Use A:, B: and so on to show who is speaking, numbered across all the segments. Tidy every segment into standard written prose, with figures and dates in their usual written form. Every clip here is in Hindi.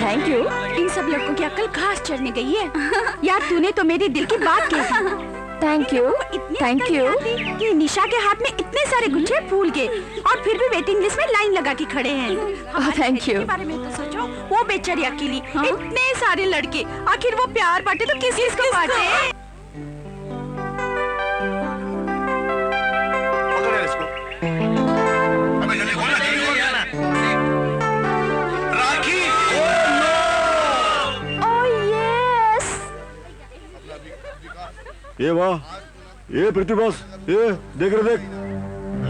A: Thank you.
B: इन सब लड़कों की अक्ल घास चढ़ने गई है। यार तूने तो मेरी दिल की बात कही।
A: Thank you, thank you.
B: कि निशा के हाथ में इतने सारे गुच्छे फूल के और फिर भी वेटिंग लिस्ट में लाइन लगा के खड़े हैं।
A: Thank you.
B: बारे में तो सोचो, वो बेचारी अकेली, इतने सारे लड़के, आखिर वो प्यार बांटे तो किस को बांटे?
C: ये वाह, ये पृथ्वी बॉस, ये देख रहे देख,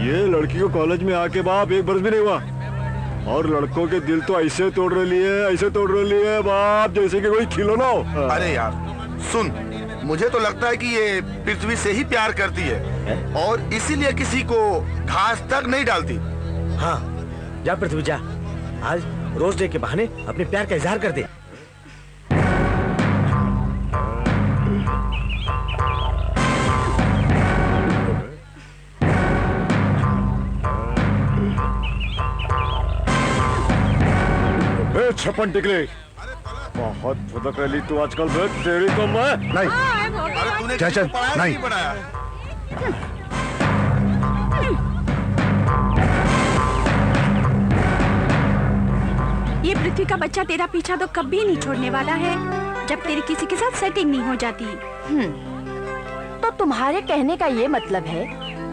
C: ये लड़की को कॉलेज में आके बाप एक बरस भी नहीं हुआ और लड़कों के दिल तो ऐसे तोड़ रही है, ऐसे तोड़ रही है बाप जैसे कि कोई खिलौना हो।
D: अरे यार सुन, मुझे तो लगता है कि ये पृथ्वी से ही प्यार करती है और इसीलिए किसी को घास तक नहीं डालती।
E: हाँ जा पृथ्वी जा, आज रोज डे के बहाने अपने प्यार का इजहार कर दे।
C: छप्पन टिकले, बहुत फुदक रही तू आजकल। तेरी तो मैं
D: नहीं, अरे तूने
C: चल नहीं
D: बनाया।
B: ये पृथ्वी का बच्चा तेरा पीछा तो कभी नहीं छोड़ने वाला है जब तेरी किसी के साथ सेटिंग नहीं हो जाती।
A: तो तुम्हारे कहने का ये मतलब है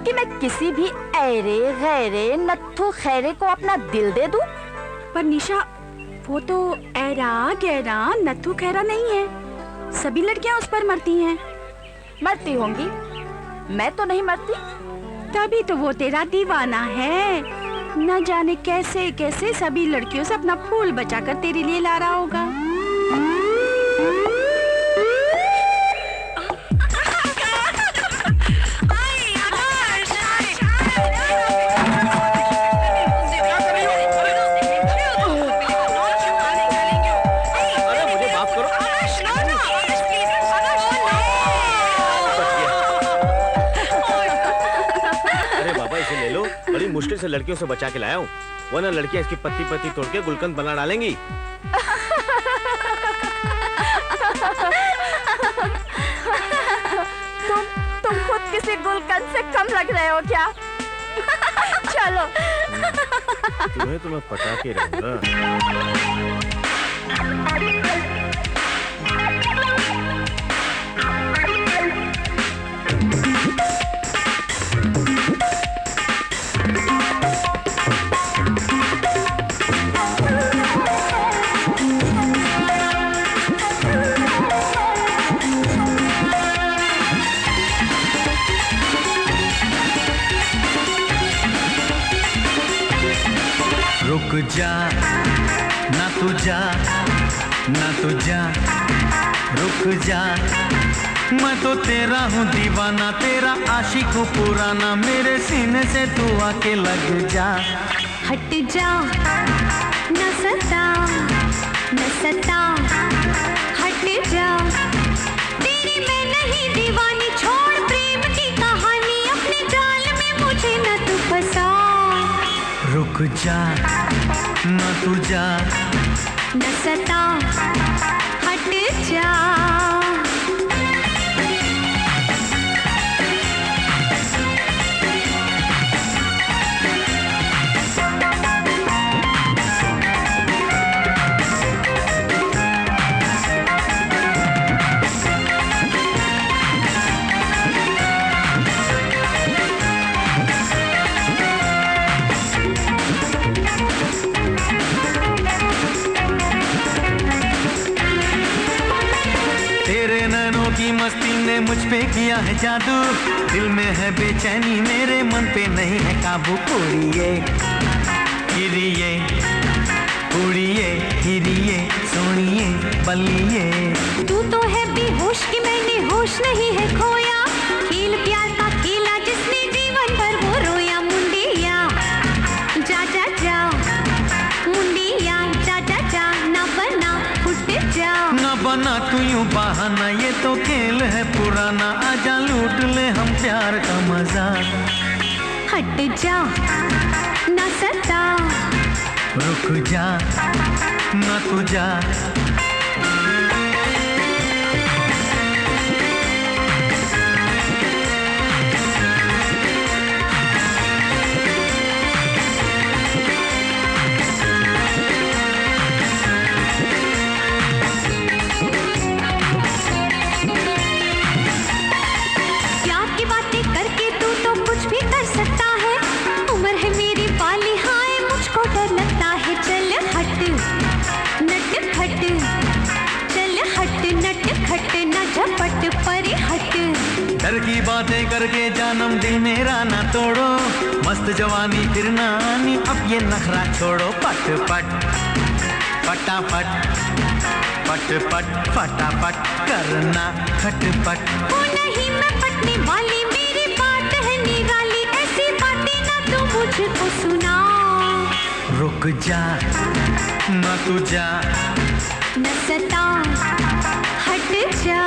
A: कि मैं किसी भी ऐरे गैरे नत्थु खैरे को अपना दिल दे दूं?
B: पर निशा, वो तो ऐरा गैरा नत्थु खैरा नहीं है। सभी लड़कियां उस पर मरती हैं।
A: मरती होंगी, मैं तो नहीं मरती।
B: तभी तो वो तेरा दीवाना है। न जाने कैसे कैसे सभी लड़कियों से अपना फूल बचाकर तेरे लिए ला रहा होगा।
E: मुश्किल से लड़कियों से बचा के लाया हूँ, वरना लड़कियां इसकी पत्ती पत्ती तोड़ के गुलकंद बना डालेंगी।
A: तुम खुद किसी गुलकंद से कम लग रहे हो क्या? चलो।
E: तुम्हें तो मैं पटा के रहूंगा।
F: रुक जा ना तू जा, ना तू जा, रुक जा। मैं तो तेरा हूँ दीवाना, तेरा आशिक हूँ पुराना, मेरे सीने से तू आके लग जा।
G: हट जा न सता, न सता, हट जा। तेरी मैं नहीं दीवानी, छोड़ प्रेम की कहानी, अपने जाल में मुझे न तू फंसा।
F: रुक जा ना तू जा,
G: न सता, हट जा।
F: मस्ती ने मुझ पे किया है जादू, दिल में है बेचैनी, मेरे मन पे नहीं है काबू। उड़िए हिरिए, उड़िए हिरिए, सोनिए बलिए।
G: तू तो है बेहोश कि मैंने होश नहीं है खोया, खेल प्यार का खेला जिसने जीवन भर वो रोया। मुंडिया जा जा जा, मुंडिया जा जा जा, ना बना फुट जा,
F: ना बना तू यूं बहाना, ये तो खेल है पुराना, आजा लूट ले हम प्यार का मजा।
G: हट जा ना सता,
F: रुक जा ना तू जा।
G: प्यार की बातें करके तू तो कुछ भी कर सकता है, उम्र है मेरी बाली हाय मुझको डर लगता है। चल हट नट खट, चल हट नट खट, न झपट परे हट।
F: डर की बातें करके जानम दिल मेरा ना तोड़ो, मस्त जवानी फिर ना आनी अब ये नखरा छोड़ो। पट पट फटाफट, पट पट फटाफट करना खटपट।
G: हो नहीं मैं पटने वाली, मेरी बात है निराली, ऐसी बातें ना तू मुझको सुना।
F: रुक जा ना तू जा।
G: न सता हट जा।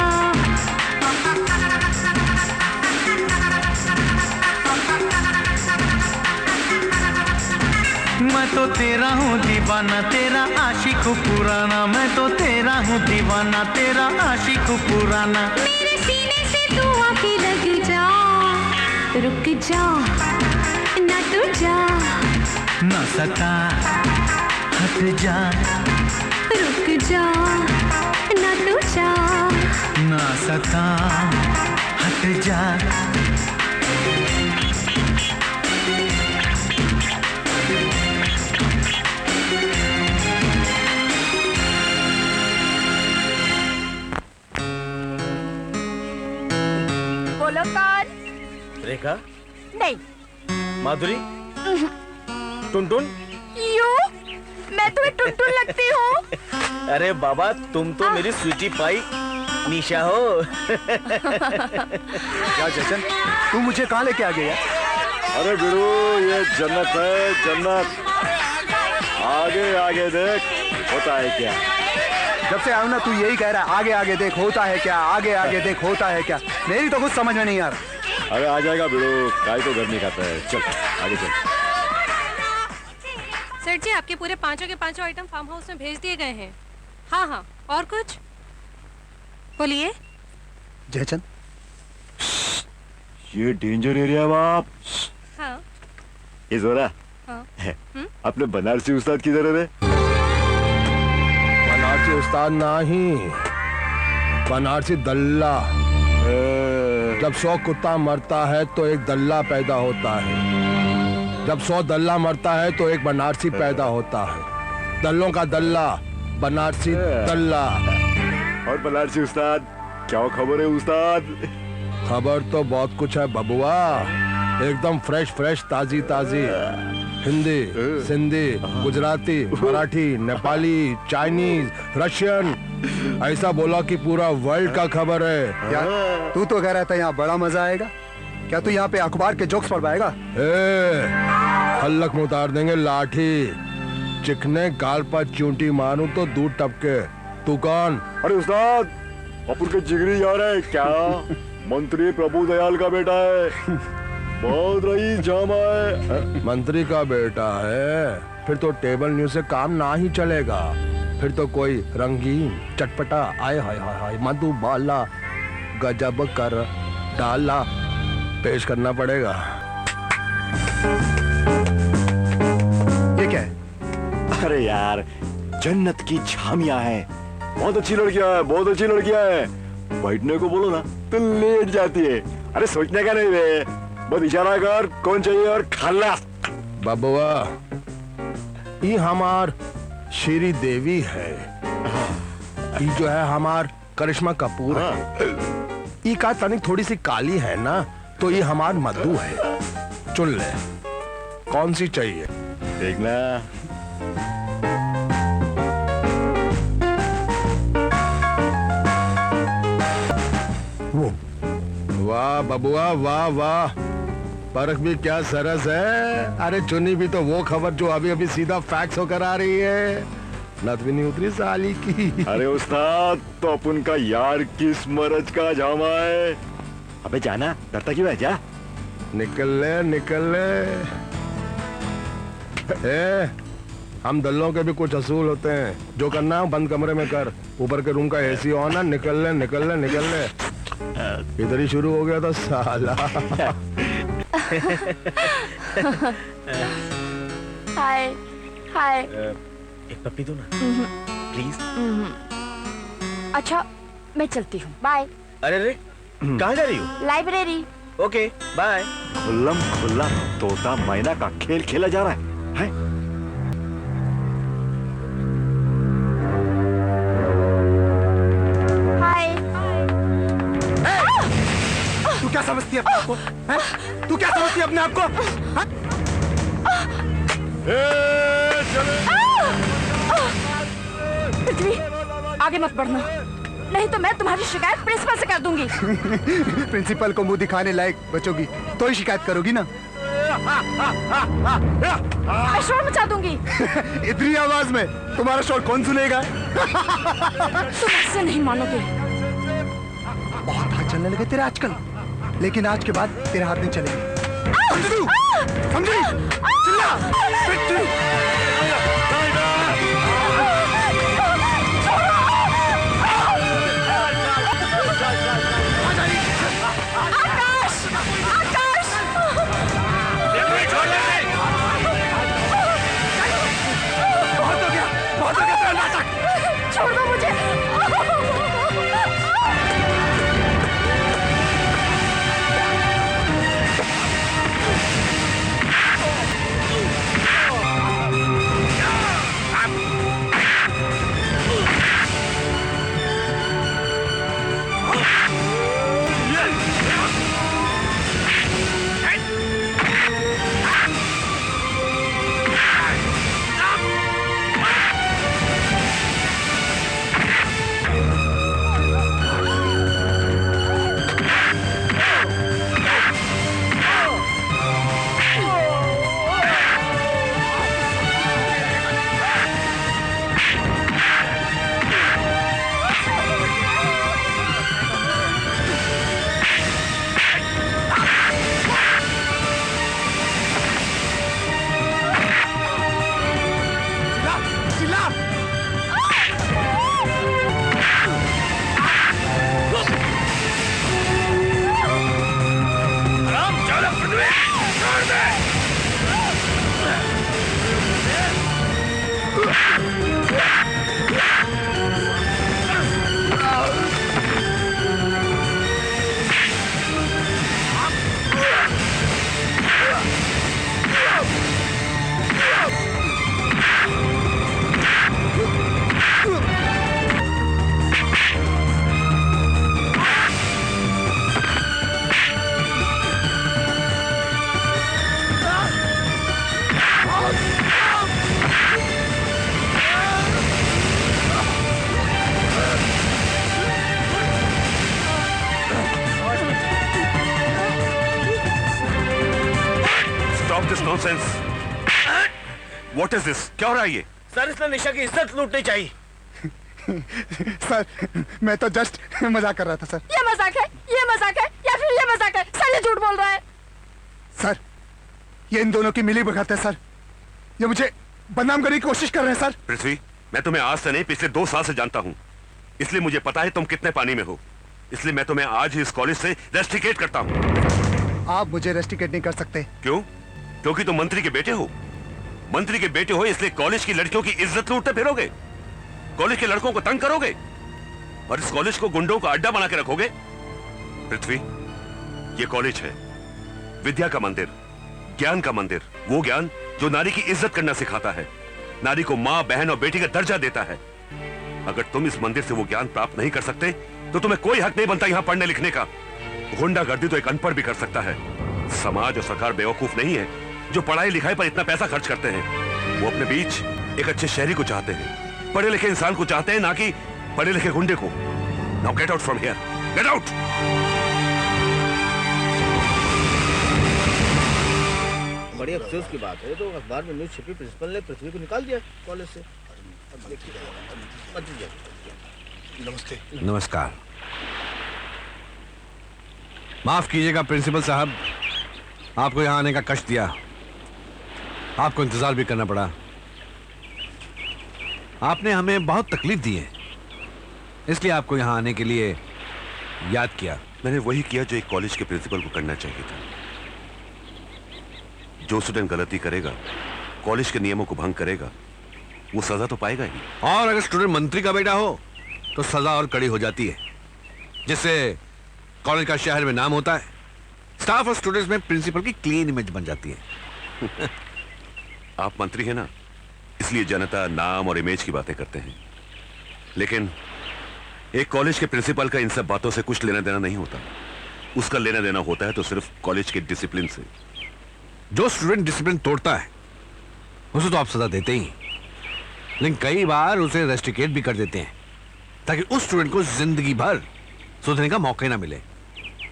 F: मैं तो तेरा हूँ दीवाना, तेरा आशिक पुराना। मैं तो तेरा हूँ दीवाना, तेरा आशिक पुराना।
G: मेरे सीने से तू आके लग जा, रुक जा ना तू जा।
F: न सता हट जा,
G: रुक जा ना तू जा।
F: न सता हट जा।
A: बोलो कौन?
E: रेखा,
A: नहीं।
E: माधुरी, टुनटुन।
A: यू मैं तुम्हें टुनटुन लगती हूँ?
E: अरे बाबा तुम तो मेरी स्वीटी पाई निशा हो।
C: क्या चेतन, तू मुझे कहाँ लेके आ गया? अरे बिड़ू, ये जन्नत है जन्नत। आगे आगे देख होता है क्या।
H: जब से आऊँ ना तू यही कह रहा है, आगे आगे देख होता है क्या, आगे आगे देख होता है क्या। मेरी तो कुछ समझ में नहीं आ रहा।
C: अरे आ जाएगा बिड़ू, काय तो गर्मी खाता है। चल आगे चल।
I: सर जी आपके पूरे पांचों के पांचों आइटम फार्म हाउस में भेज दिए गए हैं। हाँ हाँ, और कुछ बोलिए।
H: जयचंद,
C: ये डेंजर एरिया है बाप।
I: हाँ
C: ये जोरा,
I: हाँ।
C: अपने बनारसी उस्ताद किधर है रे?
J: बनारसी उस्ताद नहीं, बनारसी दल्ला। जब 100 कुत्ता मरता है तो एक दल्ला पैदा होता है, जब 100 दल्ला मरता है तो एक बनारसी पैदा होता है। दल्लों का दल्ला, बनारसी दल्ला।
C: और बनारसी उस्ताद, क्या खबर है उस्ताद?
J: खबर तो बहुत कुछ है बबुआ, एकदम फ्रेश फ्रेश, ताजी ताजी। हिंदी, सिंधी, गुजराती, मराठी, नेपाली, चाइनीज, रशियन, ऐसा बोला कि पूरा वर्ल्ड का खबर है।
H: यार तू तो कह रहा था यहाँ बड़ा मजा आएगा, क्या तू यहाँ पे अखबार के जोक्स पढ़ पाएगा?
J: हल्लक में उतार देंगे लाठी, चिकने गाल पर चूंटी मारूं तो दूध टपके। तू कौन?
C: अरे उस्ताद, अपन के जिगरी यार है क्या, मंत्री प्रभु दयाल का बेटा है, बहुत रईस जामा है।
J: मंत्री का बेटा है, फिर तो टेबल न्यूज से काम ना ही चलेगा। फिर तो कोई रंगीन चटपटा आए हाय हाय हाय मधुबाला गजब कर डाला पेश करना पड़ेगा।
H: ये क्या है?
C: अरे यार, जन्नत की झामियां हैं, बहुत अच्छी लड़कियां हैं, बहुत अच्छी लड़कियां हैं। बैठने को बोलो ना तो लेट जाती है। अरे सोचने का नहीं रे, बस इशारा कर कौन चाहिए और खल्लास।
J: बबुआ, ये हमार श्री देवी है, ये जो है हमार करिश्मा कपूर है। ये का तनिक थोड़ी सी काली है ना, तो ये हमार मधु है। चुन ले कौन सी चाहिए।
C: देखना
J: वो। वाह बबुआ वाह वाह, परख भी क्या सरस है। अरे चुनी भी तो वो खबर जो अभी अभी सीधा फैक्स होकर आ रही है, नत भी नहीं उतरी साली की।
C: अरे उस्ताद, तो अपन का यार किस मरज का जामा है। अबे जाना, डरता क्यों है, जा।
J: निकल ले निकल ले। हम दल्लों के भी कुछ असूल होते हैं। जो करना है बंद कमरे में कर। ऊपर के रूम का एसी ऑन है। निकल ले निकल ले निकल ले। इधर ही शुरू हो गया था साला।
A: हाय हाय।
E: एक पप्पी दो ना प्लीज।
A: अच्छा मैं चलती हूँ, बाय।
E: अरे रे कहाँ जा रही हो?
A: लाइब्रेरी।
E: Okay bye.
C: खुल्लम खुल्ला तोता मैना का खेल खेला जा रहा है?
A: हाय।
H: तू क्या समझती है अपने आप को? तू क्या समझती है अपने आप को?
A: पृथ्वी आगे मत बढ़ना, नहीं तो मैं तुम्हारी शिकायत प्रिंसिपल से कर दूंगी।
H: प्रिंसिपल को मुंह दिखाने लायक बचोगी तो ही शिकायत करोगी ना।
A: मैं शोर मचा दूंगी।
H: इतनी आवाज में तुम्हारा शोर कौन सुनेगा?
A: तुम ऐसे नहीं मानोगे।
H: बहुत हाथ चलने लगे तेरे आजकल, लेकिन आज के बाद तेरे हाथ नहीं चलेंगे। समझी? चिल्ला!
A: छोड़ दो मुझे।
D: नॉनसेंस। What is this? क्या हो रहा है ये?
E: सर इसने निशा की इज्जत लूटनी चाहिए।
H: सर मैं तो जस्ट मजाक कर रहा था सर।
A: ये मजाक है, ये मजाक है या फिर ये मजाक है? सर ये झूठ बोल रहा है।
H: सर ये इन दोनों की मिली भगत है सर। ये मुझे बदनाम करने की कोशिश कर रहे हैं सर।
D: पृथ्वी, मैं तुम्हें आज से नहीं पिछले 2 साल से जानता हूँ, इसलिए मुझे पता है तुम कितने पानी में हो। इसलिए मैं तुम्हें आज ही इस कॉलेज से रेस्ट्रिकेट करता हूँ।
H: आप मुझे रेस्ट्रिकेट नहीं कर सकते।
D: क्यों? क्योंकि तुम मंत्री के बेटे हो। मंत्री के बेटे हो इसलिए कॉलेज की लड़कियों की इज्जत लूटते फिरोगे, कॉलेज के लड़कों को तंग करोगे और इस कॉलेज को गुंडों का अड्डा बना के रखोगे। पृथ्वी, ये कॉलेज है विद्या का मंदिर, ज्ञान का मंदिर। वो ज्ञान जो नारी की इज्जत करना सिखाता है, नारी को मां, बहन और बेटी का दर्जा देता है। अगर तुम इस मंदिर से वो ज्ञान प्राप्त नहीं कर सकते तो तुम्हें कोई हक नहीं बनता यहां पढ़ने लिखने का। गुंडागर्दी तो एक अनपढ़ भी कर सकता है। समाज और सरकार बेवकूफ नहीं है जो पढ़ाई लिखाई पर इतना पैसा खर्च करते हैं। वो अपने बीच एक अच्छे शहरी को चाहते हैं, पढ़े लिखे इंसान को चाहते हैं, ना कि पढ़े लिखे गुंडे को। Now get out from here, get out.
E: बड़ी अफसोस की बात है, तो अखबार में न्यूज छपी, प्रिंसिपल ने पृथ्वी को निकाल दिया कॉलेज से।
J: नमस्ते। नमस्कार। माफ कीजिएगा प्रिंसिपल साहब, आपको यहाँ आने का कष्ट दिया, आपको इंतजार भी करना पड़ा।
K: आपने हमें बहुत तकलीफ दी है, इसलिए आपको यहाँ आने के लिए याद किया।
D: मैंने वही किया जो एक कॉलेज के प्रिंसिपल को करना चाहिए था। जो स्टूडेंट गलती करेगा, कॉलेज के नियमों को भंग करेगा, वो सजा तो पाएगा ही।
K: और अगर स्टूडेंट मंत्री का बेटा हो तो सजा और कड़ी हो जाती है, जिससे कॉलेज का शहर में नाम होता है, स्टाफ और स्टूडेंट्स में प्रिंसिपल की क्लीन इमेज बन जाती है।
D: आप मंत्री हैं ना, इसलिए जनता नाम और इमेज की बातें करते हैं, लेकिन एक कॉलेज के प्रिंसिपल का इन सब बातों से कुछ लेना देना नहीं होता। उसका लेना देना होता है तो सिर्फ कॉलेज के डिसिप्लिन से।
K: जो स्टूडेंट डिसिप्लिन तोड़ता है उसे तो आप सजा देते ही, लेकिन कई बार उसे रेस्ट्रिकेट भी कर देते हैं ताकि उस स्टूडेंट को जिंदगी भर सुधरने का मौका ही ना मिले।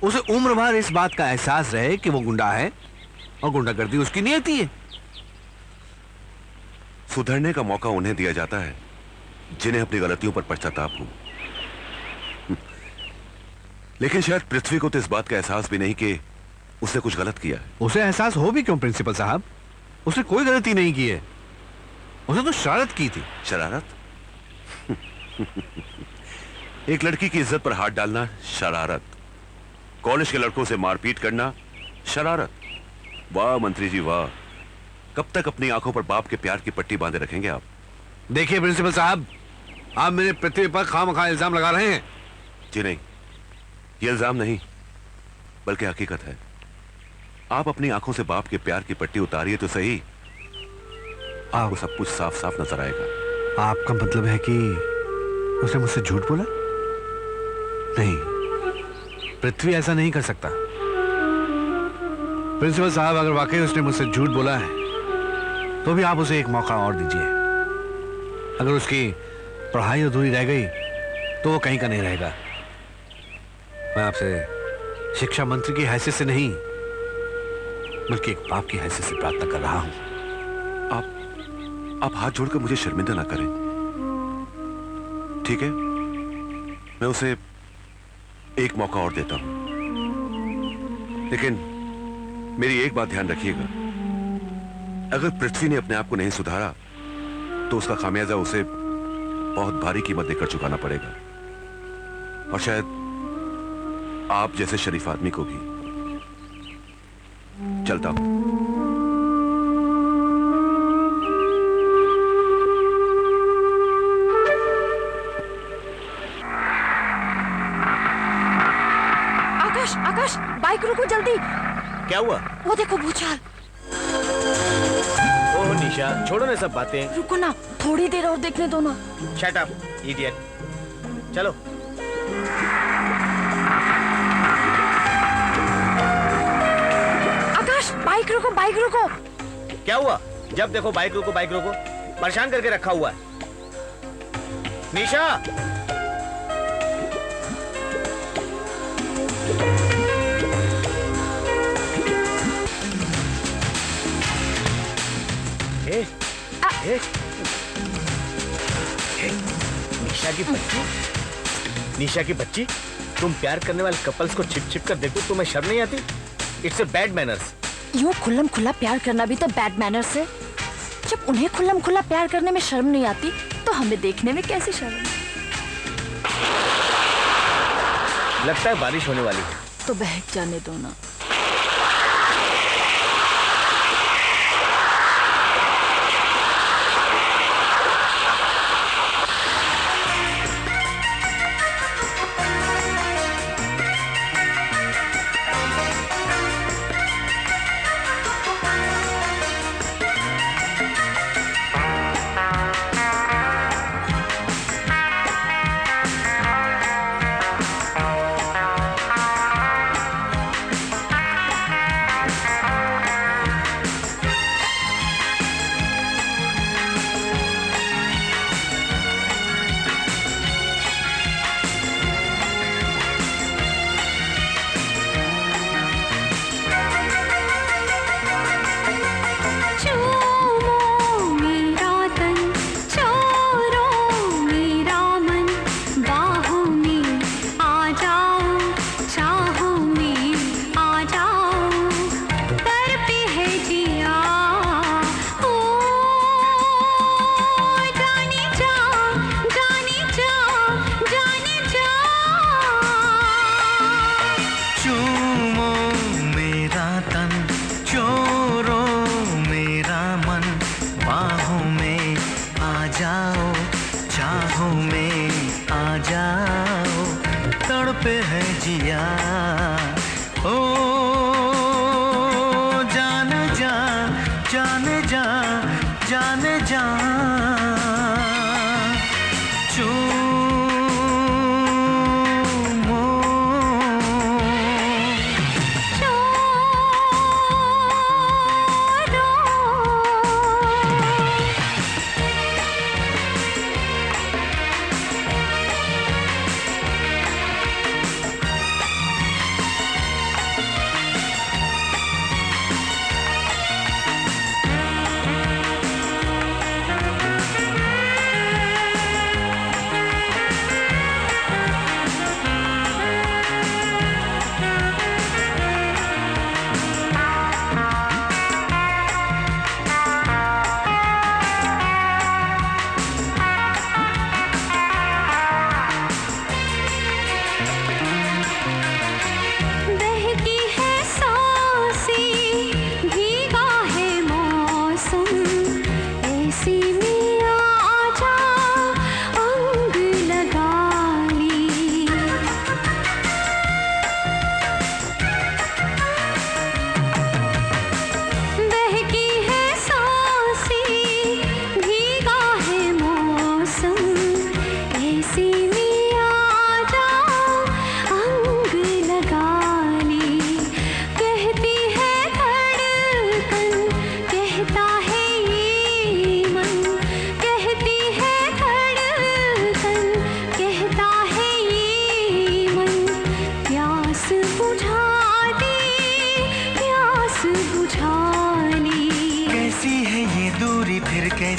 K: उसे उम्र भर इस बात का एहसास रहे कि वो गुंडा है और गुंडागर्दी उसकी नियति है।
D: सुधरने का मौका उन्हें दिया जाता है जिन्हें अपनी गलतियों पर पश्चाताप हो। लेकिन शायद पृथ्वी को तो इस बात का एहसास भी नहीं कि उसने कुछ गलत किया है।
K: उसे एहसास हो भी क्यों प्रिंसिपल साहब? उसने कोई गलती नहीं की है, उसने तो शरारत की थी।
D: शरारत? एक लड़की की इज्जत पर हाथ डालना शरारत, कॉलेज के लड़कों से मारपीट करना शरारत। वाह मंत्री जी वाह, कब तक अपनी आंखों पर बाप के प्यार की पट्टी बांधे रखेंगे आप?
K: देखिए प्रिंसिपल साहब, आप मेरे पृथ्वी पर खामखा इल्जाम लगा रहे हैं।
D: जी नहीं, ये इल्जाम नहीं बल्कि हकीकत है। आप अपनी आंखों से बाप के प्यार की पट्टी उतारिए तो सही, आपको सब कुछ साफ साफ नजर आएगा।
K: आपका मतलब है कि उसने मुझसे झूठ बोला? नहीं, पृथ्वी ऐसा नहीं कर सकता। प्रिंसिपल साहब, अगर वाकई उसने मुझसे झूठ बोला है तो भी आप उसे एक मौका और दीजिए। अगर उसकी पढ़ाई अधूरी रह गई तो वो कहीं का नहीं रहेगा। मैं आपसे शिक्षा मंत्री की हैसियत से नहीं बल्कि एक बाप की हैसियत से प्रार्थना कर रहा हूं।
D: आप हाथ जोड़कर मुझे शर्मिंदा ना करें, ठीक है? मैं उसे एक मौका और देता हूं, लेकिन मेरी एक बात ध्यान रखिएगा, अगर पृथ्वी ने अपने आप को नहीं सुधारा तो उसका खामियाजा उसे बहुत भारी कीमत देकर चुकाना पड़ेगा, और शायद आप जैसे शरीफ आदमी को भी। चलता हूं।
A: आकाश, आकाश, बाइक रोको जल्दी।
E: क्या हुआ?
A: वो देखो भूचाल।
E: ओह निशा, छोड़ो ना सब बातें।
A: रुको ना, थोड़ी देर और देखने दो ना।
E: Shut up idiot. चलो।
A: आकाश, बाइक रोको, बाइक रोको।
E: क्या हुआ? जब देखो बाइक रोको बाइक रोको, परेशान करके रखा हुआ है। निशा, निशा की बच्ची, तुम प्यार करने वाले कपल्स को छिप छिप कर देखो, तुम्हें शर्म नहीं आती? It's a bad manners.
A: यूं खुल्लम खुल्ला प्यार करना भी तो बैड मैनर्स है। जब उन्हें खुल्लम खुल्ला प्यार करने में शर्म नहीं आती तो हमें देखने में कैसी शर्म?
E: लगता है बारिश होने वाली है।
A: तो बहक जाने दो ना।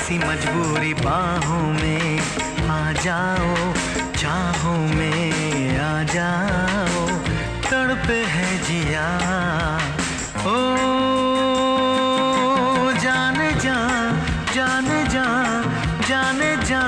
F: ऐसी मजबूरी बाहों में आ जाओ, चाहों में आ जाओ, तड़पे है जिया ओ जाने जा, जाने जा, जाने जा।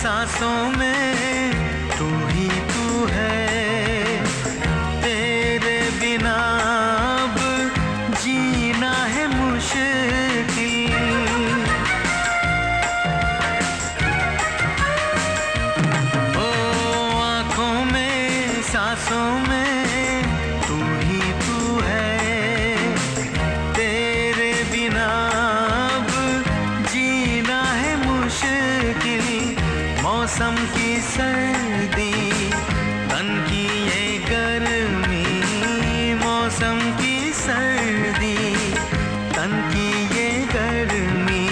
F: सांसों में तू ही तू है, तेरे बिना अब जीना है मुश्किल। ओ आँखों में सांसों में तू ही तू है, तेरे बिना अब जीना है मुश्किल। मौसम की सर्दी, तन की ये गर्मी, मौसम की सर्दी, तन की ये गर्मी,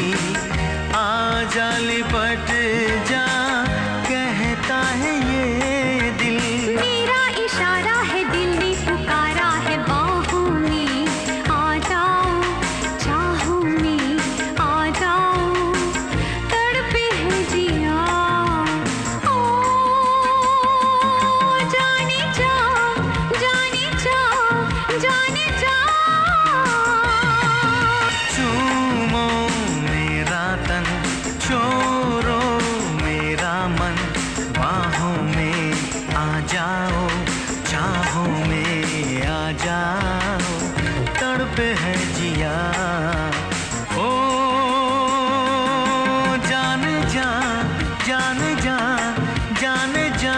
F: आ जा लिपट जा, कहता है ये दिल।
G: मेरा इशारा है, दिल ने पुकारा है बाहों में आ जाओ, चाहों में आ जाओ, तड़पे है जिया
F: जाओ, चाहों में आ जाओ, तड़पे है जिया ओ जाने जा, जाने जा, जाने जा।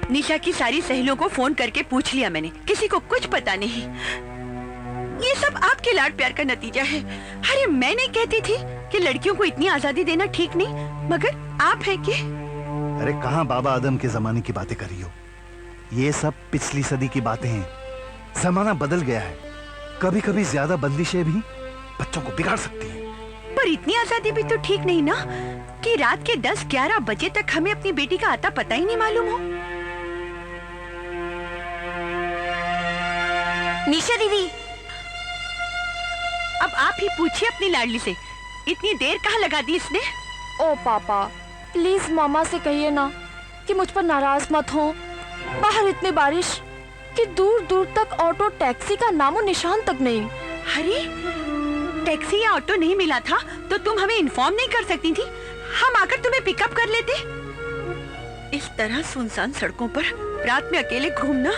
B: निशा की सारी सहेलियों को फोन करके पूछ लिया मैंने, किसी को कुछ पता नहीं। ये सब आपके लाड प्यार का नतीजा है। अरे मैं नहीं कहती थी कि लड़कियों को इतनी आजादी देना ठीक नहीं, मगर आप हैं कि?
L: अरे कहाँ बाबा आदम के जमाने की बातें कर रही हो? ये सब पिछली सदी की बातें हैं। जमाना बदल गया है। कभी कभी ज्यादा बंदिशें भी बच्चों को बिगाड़ सकती हैं।
B: पर इतनी आजादी भी तो ठीक नहीं ना कि रात के 10-11 बजे तक हमें अपनी बेटी का आता पता ही नहीं मालूम हो।
A: निशा दीदी,
B: अब आप ही पूछिए अपनी लाडली से, इतनी देर कहाँ लगा दी इसने?
A: ओ पापा, प्लीज मामा से कहिए ना कि मुझ पर नाराज मत हो। बाहर इतनी बारिश कि दूर दूर तक ऑटो टैक्सी का नामो निशान तक नहीं।
B: अरे टैक्सी या ऑटो नहीं मिला था तो तुम हमें इन्फॉर्म नहीं कर सकती थी? हम आकर तुम्हें पिकअप कर लेते। इस तरह सुनसान सड़कों पर रात में अकेले घूमना,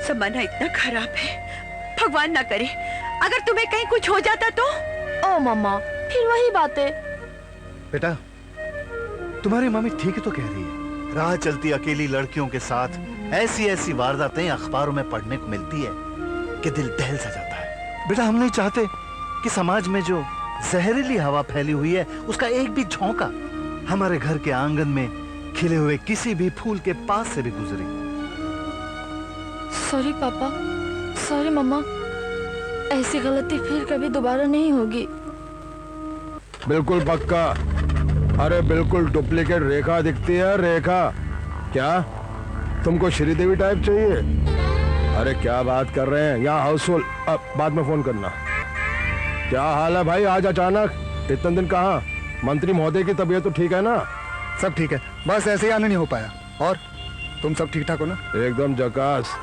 B: जमाना इतना खराब है। भगवान ना करे अगर तुम्हें कहीं कुछ हो जाता तो।
A: ओ मम्मा, फिर वही बातें।
L: बेटा, तुम्हारी मम्मी ठीक ही तो कह रही है। राह चलती अकेली लड़कियों के साथ ऐसी ऐसी वारदातें अखबारों में पढ़ने को मिलती है कि दिल दहल सा जाता है। बेटा, हम नहीं चाहते कि समाज में जो जहरीली हवा फैली हुई है उसका एक भी झोंका हमारे घर के आंगन में खिले हुए किसी भी फूल के पास से भी गुजरे।
A: सॉरी पापा, सॉरी मम्मा, ऐसी गलती फिर कभी दोबारा नहीं होगी।
J: बिल्कुल पक्का। अरे बिल्कुल डुप्लीकेट रेखा दिखती है, रेखा। क्या तुमको श्रीदेवी टाइप चाहिए? अरे क्या बात कर रहे हैं, यहाँ हाउसफुल। अब बाद में फोन करना। क्या हाल है भाई, आज अचानक? इतने दिन कहाँ? मंत्री महोदय की तबीयत तो ठीक है ना?
H: सब ठीक है, बस ऐसे ही आने नहीं हो पाया। और तुम सब ठीक ठाक हो ना?
J: एकदम झकास।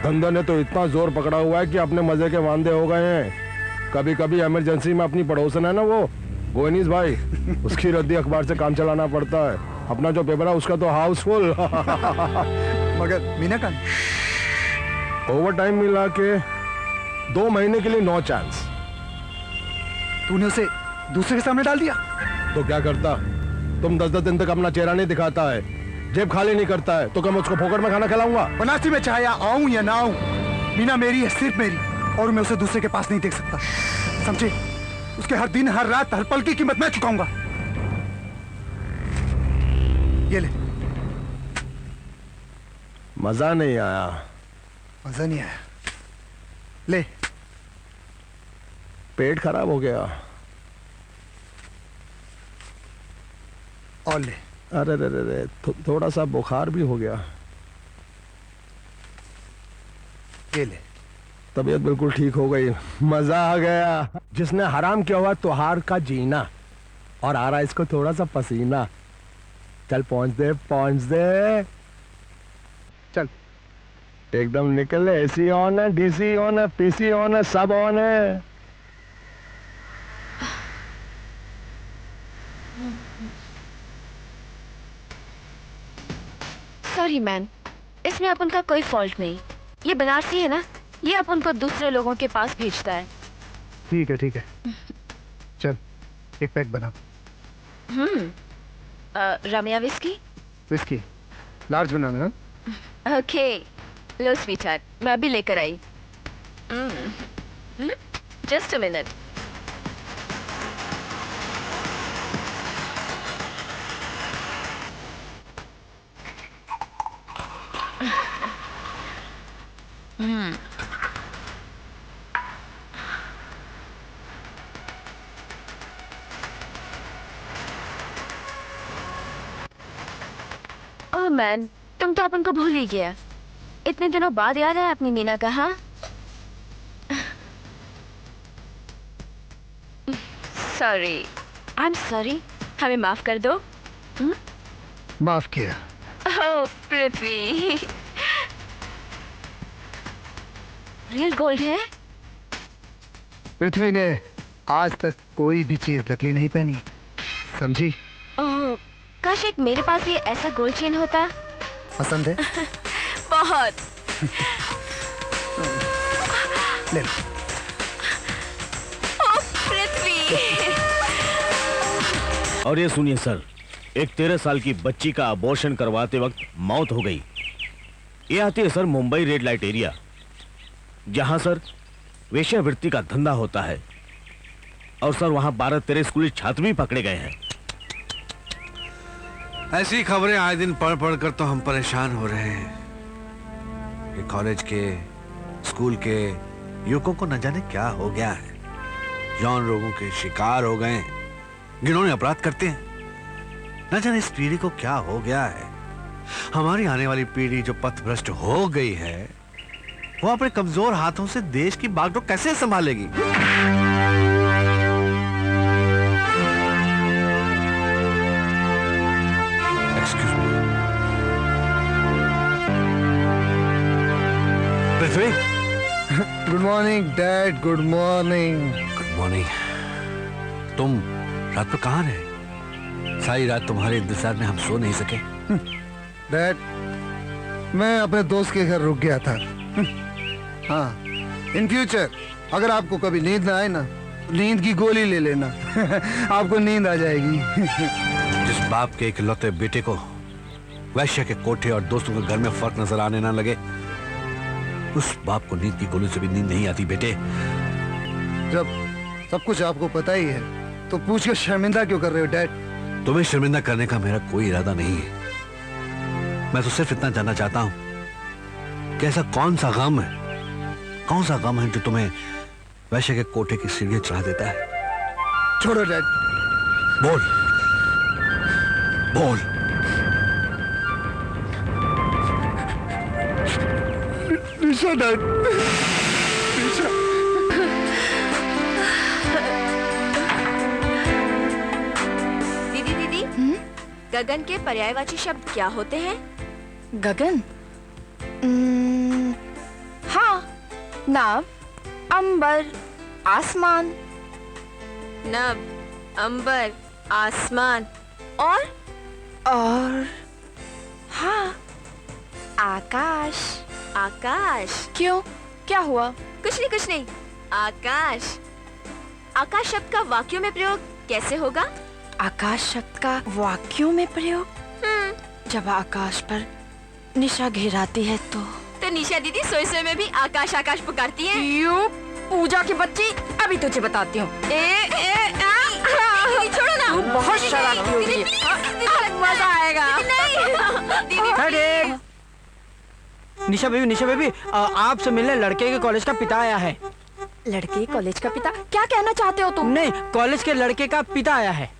J: धंधा ने तो इतना जोर पकड़ा हुआ है कि अपने मजे के वांदे हो गए हैं। कभी कभी इमरजेंसी में अपनी पड़ोसन है ना वो गोयनीस भाई, उसकी रद्दी अखबार से काम चलाना पड़ता है। अपना जो पेपर है उसका तो हाउसफुल।
H: मगर मीना का
J: ओवर टाइम मिला के 2 महीने के लिए नो चांस।
H: तूने उसे दूसरे के सामने डाल दिया?
J: तो क्या करता? तुम 10-10 दिन तक अपना चेहरा नहीं दिखाता है, जेब खाली नहीं करता है, तो क्या मैं उसको फोकट में खाना खिलाऊंगा?
H: बनारसी में चाहे आऊं या ना आऊं, मीना मेरी है, सिर्फ मेरी, और मैं उसे दूसरे के पास नहीं देख सकता, समझे? उसके हर दिन, हर रात, हर पल की कीमत मैं चुकाऊंगा। ये ले।
J: मजा नहीं आया?
H: मजा नहीं आया? ले।
J: पेट खराब हो गया।
H: और ले।
J: अरे रे रे रे, थोड़ा सा बुखार भी हो गया।
H: ये ले।
J: तबीयत बिल्कुल ठीक हो गई, मजा आ गया। जिसने हराम किया हुआ त्योहार का जीना, और आ रहा इसको थोड़ा सा पसीना। चल पहुंच दे, पहुंच दे। चल एकदम निकल। एसी ऑन है, डीसी ऑन है, पीसी ऑन है, सब ऑन है।
A: सॉरी मैन, इसमें अपन का कोई फॉल्ट नहीं। ये बनारसी है ना, ये अपन को दूसरे लोगों के पास भेजता है।
H: ठीक है ठीक है, चल एक पैक बना।
A: रमिया विस्की?
H: विस्की लार्ज बनाना।
A: ओके, लो स्वीट हार्ट, मैं अभी लेकर आई। Just a minute. Oh man, तुम तो अपन को भूल ही गया। इतने दिनों बाद याद है अपनी मीना का? हाँ, सॉरी, आई एम सॉरी, हमें माफ कर दो।
H: माफ किया।
A: ओह पृथ्वी, रियल गोल्ड है?
H: पृथ्वी ने आज तक कोई भी चीज नकली नहीं पहनी, समझी?
A: ओह, काश एक मेरे पास भी ऐसा गोल्ड चेन होता।
H: पसंद है?
A: बहुत।
H: ले लो।
A: ओह पृथ्वी।
E: और ये सुनिए सर, एक 13 साल की बच्ची का अबॉर्शन करवाते वक्त मौत हो गई। ये आती है sir Mumbai red light area, जहां सर वेश्यावृत्ति का धंधा होता है। और सर वहां 12-13 स्कूली छात्र भी पकड़े गए हैं।
K: ऐसी खबरें आए दिन पढ़ पढ़ कर तो हम परेशान हो रहे हैं कि कॉलेज के, स्कूल के युवकों को न जाने क्या हो गया है। यौन रोगों के शिकार हो गए, घिनौने अपराध करते हैं। न जाने इस पीढ़ी को क्या हो गया है। हमारी आने वाली पीढ़ी जो पथभ्रष्ट हो गई है, वो अपने कमजोर हाथों से देश की बागडोर कैसे संभालेगी? Excuse me. Prithvi.
H: Good morning dad, good morning.
K: Good morning. तुम रात को कहाँ रहे? सारी रात तुम्हारे इंतजार में हम सो नहीं सके।
H: डैड, मैं अपने दोस्त के घर रुक गया था। हाँ, इन फ्यूचर अगर आपको कभी नींद ना आए ना, नींद की गोली ले लेना। आपको नींद आ जाएगी।
K: जिस बाप के इकलौते बेटे को वैश्य के कोठे और दोस्तों के घर में फर्क नजर आने ना लगे, उस बाप को नींद की गोली से भी नींद नहीं आती बेटे।
H: जब सब कुछ आपको पता ही है तो पूछ के शर्मिंदा क्यों कर रहे हो डैड?
K: तुम्हें शर्मिंदा करने का मेरा कोई इरादा नहीं है। मैं तो सिर्फ इतना जानना चाहता हूं कि ऐसा कौन सा गम है जो तुम्हें वैश्य के कोठे की सीढ़ियां चढ़ा देता है?
H: छोड़ो डैड।
K: बोल। बोल।
J: निशा डैड, निशा।
M: दीदी दीदी, गगन के पर्यायवाची शब्द क्या होते हैं?
A: गगन? हाँ, नाव, अंबर, आसमान।
M: नभ, अंबर, आसमान और
A: हाँ, आकाश।
M: आकाश।
A: क्यों, क्या हुआ?
M: कुछ नहीं। आकाश। आकाश शब्द का वाक्यों में प्रयोग कैसे होगा?
A: आकाश शब्द का वाक्यों में प्रयोग? जब आकाश पर निशा घेराती है तो
M: निशा दीदी सोए सोए में भी आकाश आकाश पुकारती है।
A: यू पूजा की बच्ची, अभी तुझे बताती हूँ।
M: छोड़ो ना,
A: तू बहुत शरारती हो गई है। मजा आएगा।
N: निशा बेबी, आपसे मिलने लड़के के कॉलेज का पिता आया है।
A: लड़के कॉलेज का पिता? क्या कहना चाहते हो तुम?
N: नहीं, कॉलेज के लड़के का पिता आया है।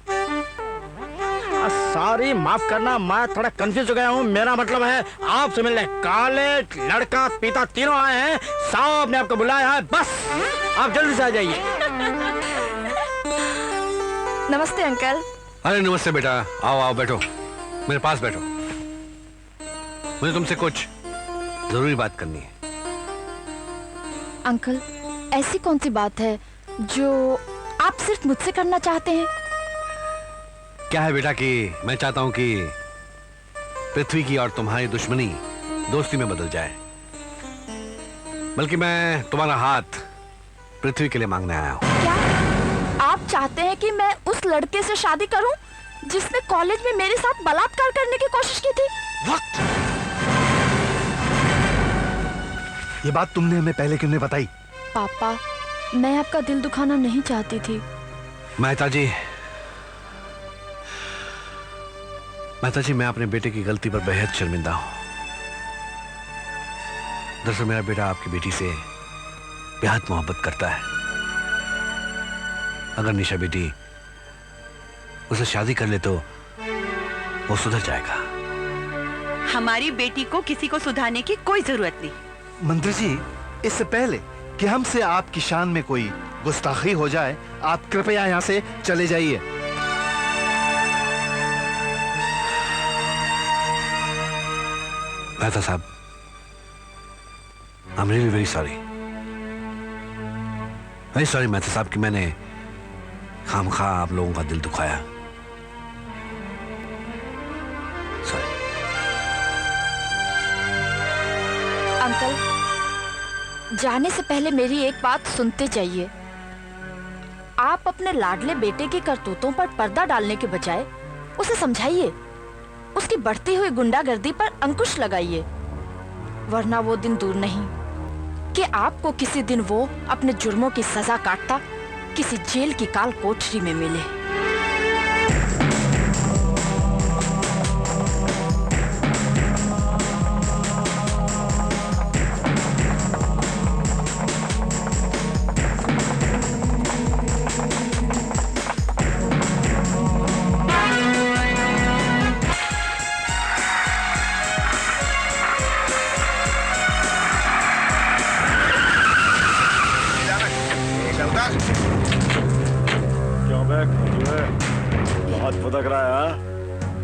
N: सॉरी, माफ करना, मैं थोड़ा कंफ्यूज हो गया हूँ। मेरा मतलब है आपसे मिलने कॉलेज, लड़का, पिता तीनों आए हैं। साहब ने आपको बुलाया है, बस आप जल्दी से आ जाइए।
A: नमस्ते अंकल।
K: अरे नमस्ते बेटा, आओ आओ बैठो, मेरे पास बैठो। मुझे तुमसे कुछ जरूरी बात करनी है।
A: अंकल, ऐसी कौन सी बात है जो आप सिर्फ मुझसे करना चाहते हैं?
K: क्या है बेटा कि मैं चाहता हूं कि पृथ्वी की और तुम्हारी दुश्मनी दोस्ती में बदल जाए। बल्कि मैं तुम्हारा हाथ पृथ्वी के लिए मांगने आया हूं।
A: क्या आप चाहते हैं कि मैं उस लड़के से शादी करूं जिसने कॉलेज में मेरे साथ बलात्कार करने की कोशिश की थी?
L: वक्त। ये बात तुमने हमें पहले क्यों नहीं बताई?
A: पापा, मैं आपका दिल दुखाना नहीं चाहती थी।
K: मेहता जी, मैं अपने बेटे की गलती पर बेहद शर्मिंदा हूं। दरअसल मेरा बेटा आपकी बेटी से बेहद मोहब्बत करता है। अगर निशा बेटी उसे शादी कर ले तो वो सुधर जाएगा।
B: हमारी बेटी को किसी को सुधारने की कोई जरूरत नहीं।
L: मंत्री जी, इससे पहले कि हमसे आपकी शान में कोई गुस्ताखी हो जाए, आप कृपया यहाँ से चले जाइए।
K: मेहता साहब, I am really very sorry Mehta साहब कि मैंने खामखा आप लोगों का दिल दुखाया। सॉरी।
A: अंकल, जाने से पहले मेरी एक बात सुनते जाइए। आप अपने लाडले बेटे की करतूतों पर पर्दा डालने के बजाय उसे समझाइए, उसकी बढ़ती हुई गुंडागर्दी पर अंकुश लगाइए, वरना वो दिन दूर नहीं कि आपको किसी दिन वो अपने जुर्मों की सजा काटता किसी जेल की काल कोठरी में मिले।
C: बहुत फुदक रहा है।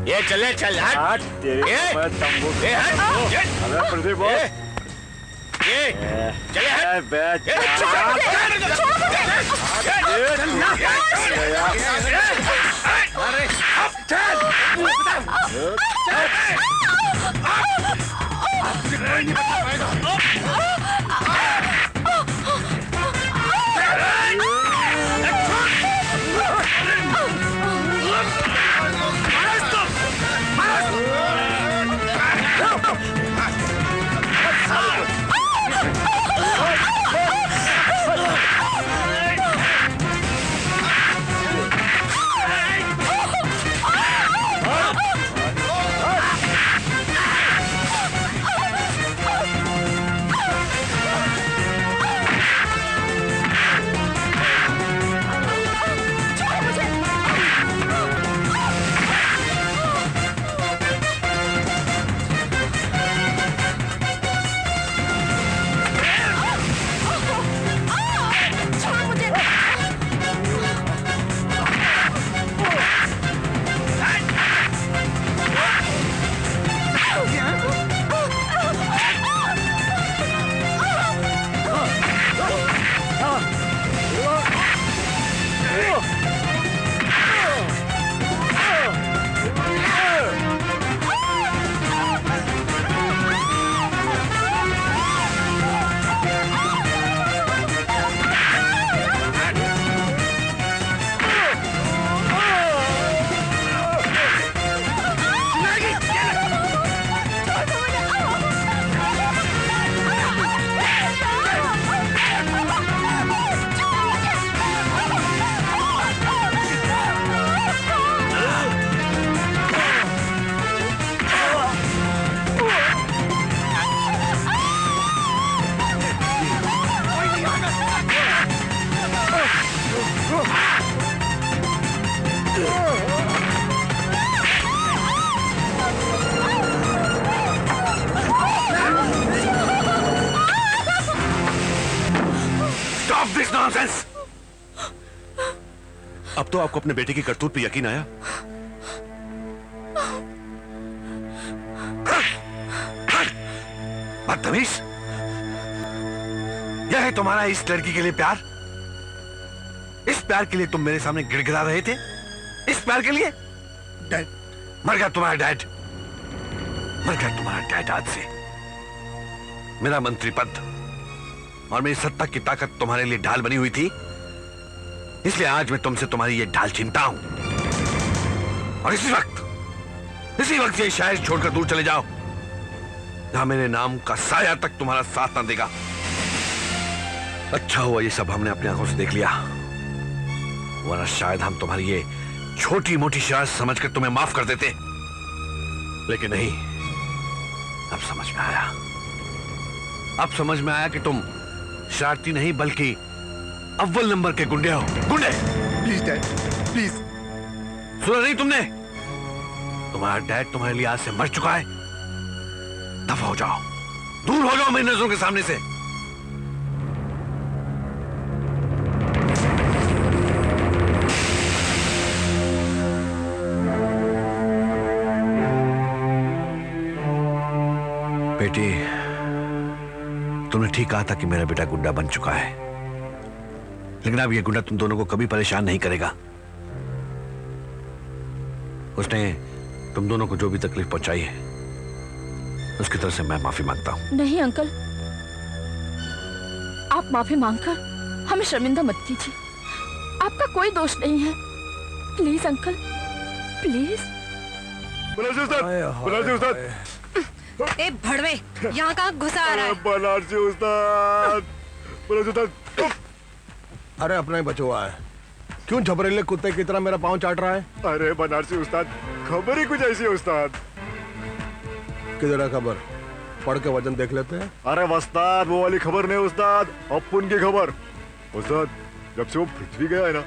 E: ये चले चल हट।
C: तेरे तंबू। अरे प्रदीप
E: ये चले हट।
D: Stop this nonsense! अब तो आपको अपने बेटे की करतूत पे यकीन आया?
K: बदतमीज! यह है तुम्हारा इस लड़की के लिए प्यार? इस प्यार के लिए तुम मेरे सामने गिड़गिड़ा रहे थे? इस प्यार के लिए? डैड, मर गया तुम्हारा डैड। मर गया तुम्हारा डैड आज से। मेरा मंत्री पद और मेरी सत्ता की ताकत तुम्हारे लिए ढाल बनी हुई थी, इसलिए आज मैं तुमसे तुम्हारी ये ढाल छीनता हूं। और इसी वक्त ये शहर छोड़कर दूर चले जाओ, जहां मेरे नाम का साया तक तुम्हारा साथ ना देगा। अच्छा हुआ ये सब हमने अपनी आंखों से देख लिया, वरना शायद हम तुम्हारी ये छोटी मोटी शरारत समझकर तुम्हें माफ कर देते, लेकिन नहीं। अब समझ में आया, अब समझ में आया कि तुम शरारती नहीं बल्कि अव्वल नंबर के गुंडे हो। गुंडे!
H: Please dad, please.
K: सुना नहीं तुमने? तुम्हारा डैड तुम्हारे लिए आज से मर चुका है। दफा हो जाओ, दूर हो जाओ मेरी नजरों के सामने से। बेटी, तुमने ठीक कहा था कि मेरा बेटा गुंडा बन चुका है, लेकिन अब यह गुंडा तुम दोनों को कभी परेशान नहीं करेगा। उसने तुम दोनों को जो भी तकलीफ पहुंचाई है, उसकी तरफ से मैं माफी मांगता हूं।
A: नहीं अंकल, आप माफी मांगकर हमें शर्मिंदा मत कीजिए। आपका कोई दोष नहीं है। Please uncle, please.
C: बनारसी उस्ताद।
I: ए भड़वे, यहाँ कहाँ घुसा आ रहा है?
C: बनारसी उस्ताद, बनारसी उस्ताद।
J: अरे अपना ही बचवा है, क्यों झबरेले कुत्ते की तरह मेरा पाँव चाट रहा है?
C: अरे बनारसी उस्ताद, खबर ही कुछ ऐसी है उस्ताद।
J: किधर है खबर? पढ़ के वजन देख लेते हैं।
C: अरे उस्ताद, वो वाली खबर नहीं उस्ताद, अपुन की खबर। उस्ताद, जब से वो पृथ्वी गया है ना,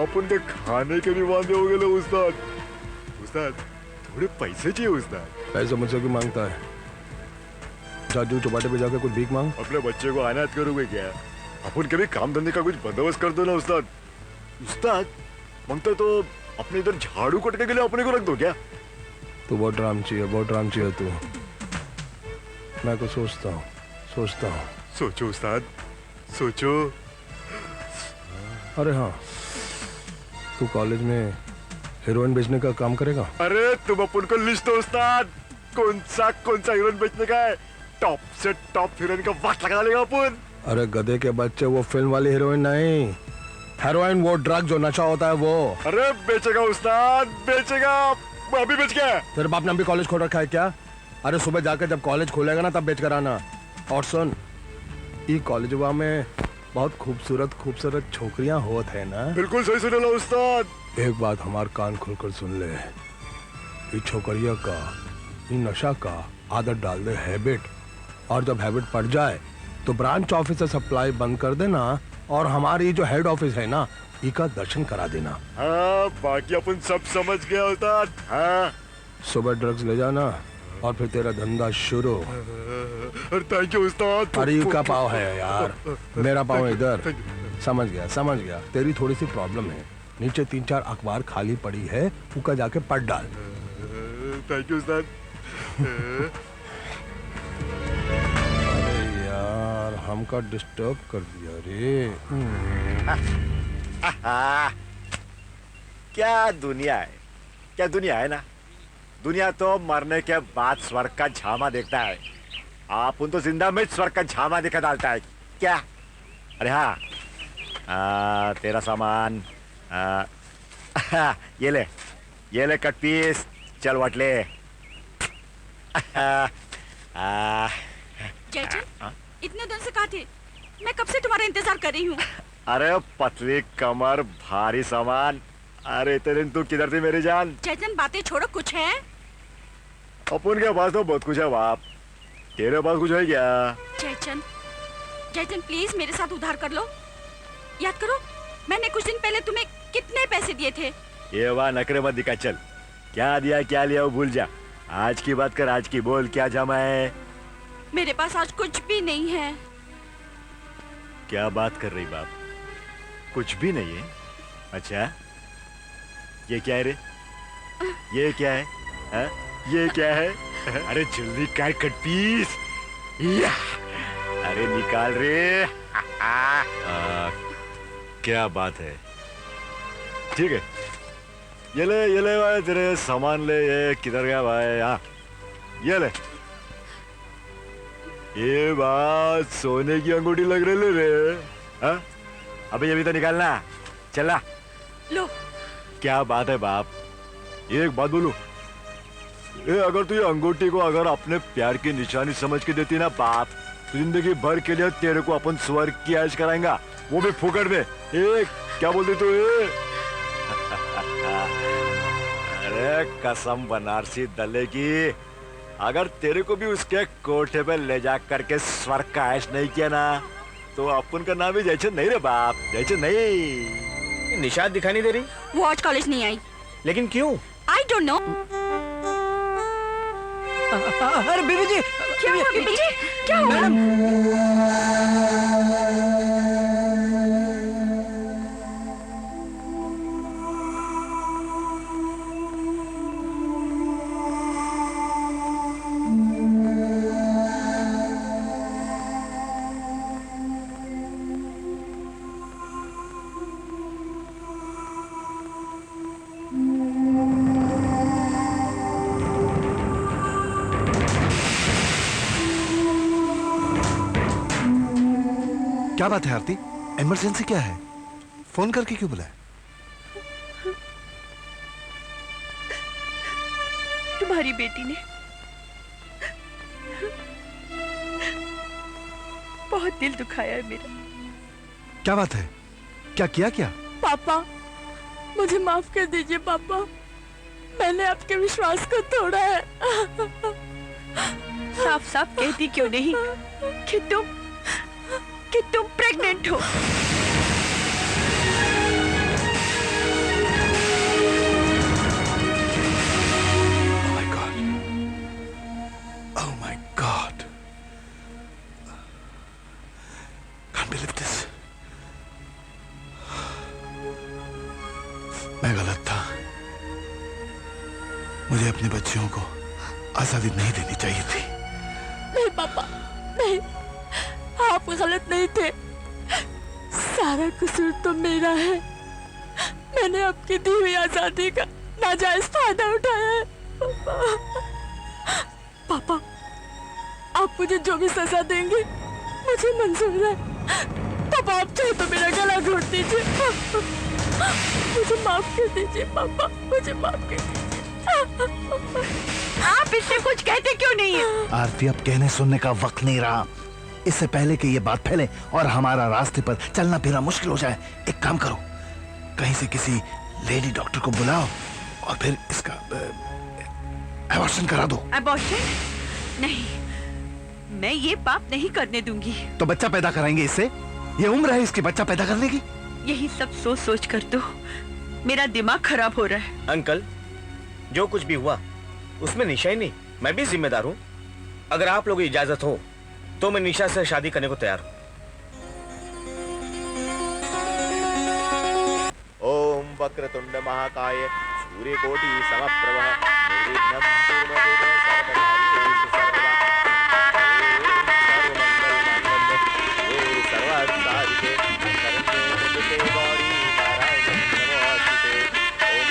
C: अपुन के खाने के भी वांदे हो गए उस्ताद। उस्ताद, थोड़े पैसे चाहिए उस्ताद।
J: पैसे मुझसे क्यों मांगता है? जादू चौपाटे पे जाकर कुछ भीख मांग।
C: अपने बच्चे को अनाथ करोगे क्या? अपन कभी काम धंधे का कुछ बंदोबस्त कर दो ना उस्ताद। उस्ताद, मांगते तो अपने इधर झाड़ू कटने के लिए अपने को रख दो क्या?
J: तू बहुत रामची है, बहुत रामची है तू। मैं कुछ सोचता हूँ।
C: सोचो उस्ताद, सोचो।
J: अरे हाँ, तू कॉलेज में हीरोइन बेचने का काम करेगा?
C: अरे तुम अपन को लिस्ट दो उस्ताद, कौन सा हीरोइन बेचने का है, टॉप से टॉप हीरोइन का वाट लगा लेगा अपन।
J: अरे गधे के बच्चे, वो फिल्म वाली हीरोइन नहीं, हेरोइन, वो ड्रग जो नशा होता है वो।
C: अरे बेचेगा उस्ताद, बेचेगा। अभी बेच गया।
J: तेरे बाप ने अभी कॉलेज खोल रखा है क्या? अरे सुबह जाकर जब कॉलेज खोलेगा ना तब बेच कर आना। और सुन, ये कॉलेजवा में बहुत खूबसूरत छोकरियां होत है ना?
C: बिल्कुल सही सुन लो उस्ताद।
J: एक बात हमार कान खोलकर सुन ले, ये छोकरिया का, ये नशा का आदत डाल दे, हैबिट। और जब हैबिट पड़ जाए तो ब्रांच ऑफिस से सप्लाई बंद कर देना और हमारी जो हेड ऑफिस है ना, इसका दर्शन करा देना।
C: हाँ, बाकी अपन सब समझ गया उस्ताद। हाँ,
J: सुबह ड्रग्स ले जाना और फिर तेरा धंधा शुरू।
C: थैंक यू उस्ताद।
J: अरे का पाव है यार, मेरा पाव इधर। समझ गया। तेरी थोड़ी सी प्रॉब्लम है, नीचे 3-4 अखबार खाली पड़ी है, उका जाके पढ़ डाल।
C: थैंक यू उस्ताद।
J: अरे यार, हमका डिस्टर्ब कर दिया रे।
C: क्या दुनिया है, क्या दुनिया है ना। दुनिया तो मरने के बाद स्वर्ग का झामा देखता है, आप उन तो जिंदा में स्वर्ग का झामा दिखा डालता है क्या। अरे हाँ, तेरा सामान ये ले कट पीस, चल वट ले।
B: जयचंद, इतने दिन से कहाँ थे? मैं कब से तुम्हारा इंतजार कर रही हूँ।
C: अरे पतली कमर भारी सामान, अरे इतने दिन तू किधर थी मेरी जान।
B: जयचंद बातें छोड़ो, कुछ है?
C: अपन के पास तो बहुत कुछ है बाप, तेरे पास कुछ है क्या?
B: जयचंद, जयचंद प्लीज मेरे साथ उधार कर लो। याद करो मैंने कुछ दिन पहले तुम्हें कितने पैसे दिए थे।
C: ये वाह नखरे मत दिखा, चल क्या दिया क्या लिया वो भूल जा, आज की बात कर, आज की बोल क्या जमा है।
B: मेरे पास आज कुछ भी नहीं है।
C: क्या बात कर रही बाप, कुछ भी नहीं है? अच्छा ये क्या है रे, ये क्या है हा? ये क्या है? अरे जल्दी काय कट पीस, अरे निकाल रे। क्या बात है, ठीक है ये ले भाई, तेरे सामान ले। ये किधर गया भाई? हाँ ये ले, ये बात सोने की अंगूठी लग रही रे। हाँ अबे ये भी तो निकालना, चला
B: लो।
C: क्या बात है बाप, एक बात बोलूं, ये अगर तू ये अंगूठी को अगर अपने प्यार की निशानी समझ के देती ना बाप, तो जिंदगी भर के लिए तेरे को अपन स्वर्ग की ऐश कराएंगा, वो भी फुकट में। क्या बोलती तू? अरे कसम बनारसी दले की, अगर तेरे को भी उसके कोठे पे ले जा करके स्वर्ग का ऐश नहीं किया ना, तो अपन का नाम भी जयचंद नहीं रे बाप, जयचंद नहीं।
E: निशाद दिखाई नहीं दे रही?
B: वो आज कॉलेज नहीं आई।
E: लेकिन क्यों?
B: I don't know.
N: अरे बीबी जी,
B: क्या हुआ बीबी जी? क्या हुआ?
L: क्या बात है आरती, इमरजेंसी क्या है? फोन करके क्यों बुलाया?
B: तुम्हारी बेटी ने बहुत दिल दुखाया है मेरा।
L: क्या बात है, क्या किया क्या?
A: पापा मुझे माफ कर दीजिए पापा, मैंने आपके विश्वास को तोड़ा है।
B: साफ साफ कहती क्यों नहीं कि तुम प्रेग्नेंट हो?
L: Oh my God. Can't believe this. मैं गलत था, मुझे अपने बच्चियों को आजादी नहीं देनी चाहिए थी।
A: नहीं पापा नहीं, आप गलत नहीं थे, सारा कसूर तो मेरा है। मैंने आपकी दी हुई आजादी का नाजायज फायदा उठाया है। पापा आप मुझे जो भी सजा देंगे मुझे मंजूर है। पापा आप चाहे तो मेरा गला घोट दीजिए, मुझे माफ कर दीजिए पापा, मुझे माफ कर दीजिए।
B: आप इससे कुछ कहते क्यों नहीं है?
L: आरती अब कहने सुनने का वक्त नहीं रहा, इससे पहले कि ये बात फैले और हमारा रास्ते पर चलना फिरना मुश्किल हो जाए, एक काम करो, कहीं से किसी लेडी डॉक्टर को बुलाओ और फिर इसका अबॉर्शन करा दो।
B: अबॉर्शन? नहीं, मैं ये पाप नहीं करने दूंगी।
L: तो बच्चा पैदा कराएंगे इससे, ये उम्र है इसकी बच्चा पैदा करने की।
B: यही सब सोच सोच कर तो मेरा दिमाग खराब हो रहा है।
E: अंकल जो कुछ भी हुआ उसमें निशा ही नहीं, मैं भी जिम्मेदार हूँ। अगर आप लोगों की इजाजत हो तो मैं निशा से शादी करने को तैयार हूँ।
C: ओम वक्रतुंड महाकाय सूर्यकोटि समप्रभ निर्विघ्नं कुरु मे देव सर्वकार्येषु सर्वदा। ओम सर्वमंगलमांगल्ये सर्वार्थसाधिके शरण्ये त्र्यंबके गौरी नारायणी नमोस्तुते। ओम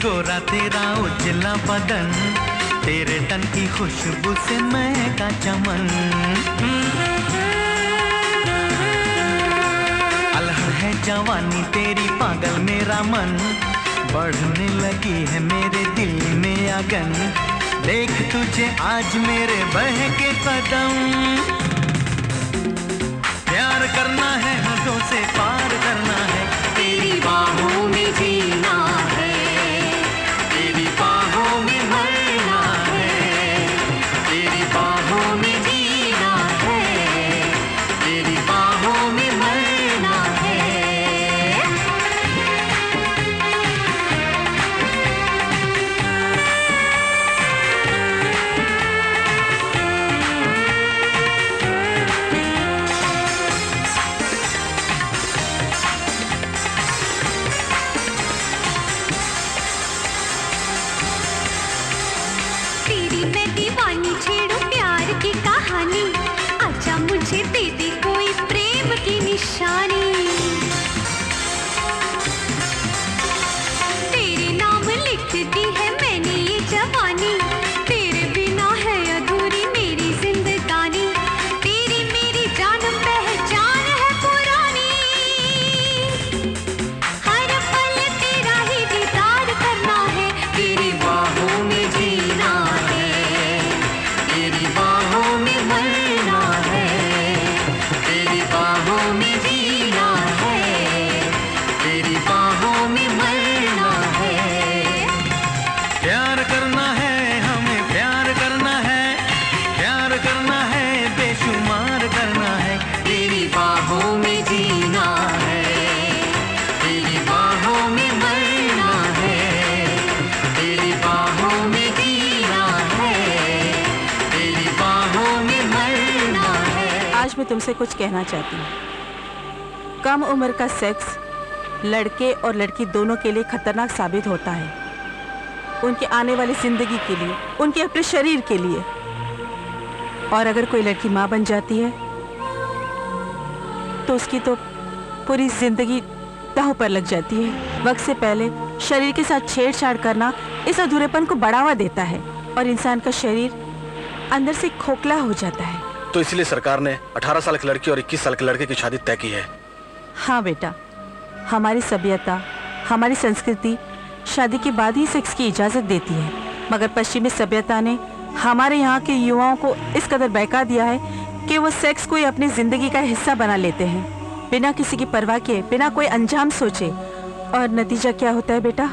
F: गोरा तेरा उजला बदन, तेरे तन की खुशबू से महका चमन। अलहड़ है जवानी तेरी पागल मेरा मन, बढ़ने लगी है मेरे दिल में आगन। देख तुझे आज मेरे बहके कदम, प्यार करना है हदों से पार करना है, तेरी बाहों में जीना है, तेरी बाहों में मरना है, तेरी बाहों में जीना है, तेरी बाहों में मरना है।
G: तेरी मैं दीवानी छेड़ू प्यार की कहानी, आजा मुझे दे दे कोई प्रेम की निशानी। तेरे नाम लिख दी है मैंने ये जवानी, तेरे बिना है अधूरी मेरी जिंदगानी। तेरी मेरी जान पहचान है पुरानी, हर पल तेरा ही दीदार करना है, तेरी बाहों में जीना है, तेरी बाहों में मरना है, तेरी बाहों में जीना है, तेरी बाहों में मरना है।
F: प्यार करना है हमें, प्यार करना है, प्यार करना है, बेशुमार करना है,
G: तेरी बाहों में जीना है,
F: तेरी बाहों में मरना है,
G: तेरी बाहों में जीना है, तेरी बाहों में मरना है।
B: आज मैं तुमसे कुछ कहना चाहती हूँ। कम उम्र का सेक्स लड़के और लड़की दोनों के लिए खतरनाक साबित होता है, उनकी आने वाली जिंदगी के लिए, उनके अपने शरीर के लिए। और अगर कोई लड़की माँ बन जाती है तो उसकी तो पूरी जिंदगी दांव पर लग जाती है। वक्त से पहले शरीर के साथ छेड़छाड़ करना इस अधूरेपन को बढ़ावा देता है और इंसान का शरीर अंदर से खोखला हो जाता है।
N: तो इसलिए सरकार ने 18 साल की लड़की और 21 साल के लड़के की शादी तय की है।
B: हाँ बेटा, हमारी सभ्यता, हमारी संस्कृति शादी के बाद ही सेक्स की इजाजत देती है, मगर पश्चिमी सभ्यता ने हमारे यहाँ के युवाओं को इस कदर बहका दिया है कि वो सेक्स को ही अपनी जिंदगी का हिस्सा बना लेते हैं, बिना किसी की परवाह किए, बिना कोई अंजाम सोचे। और नतीजा क्या होता है बेटा?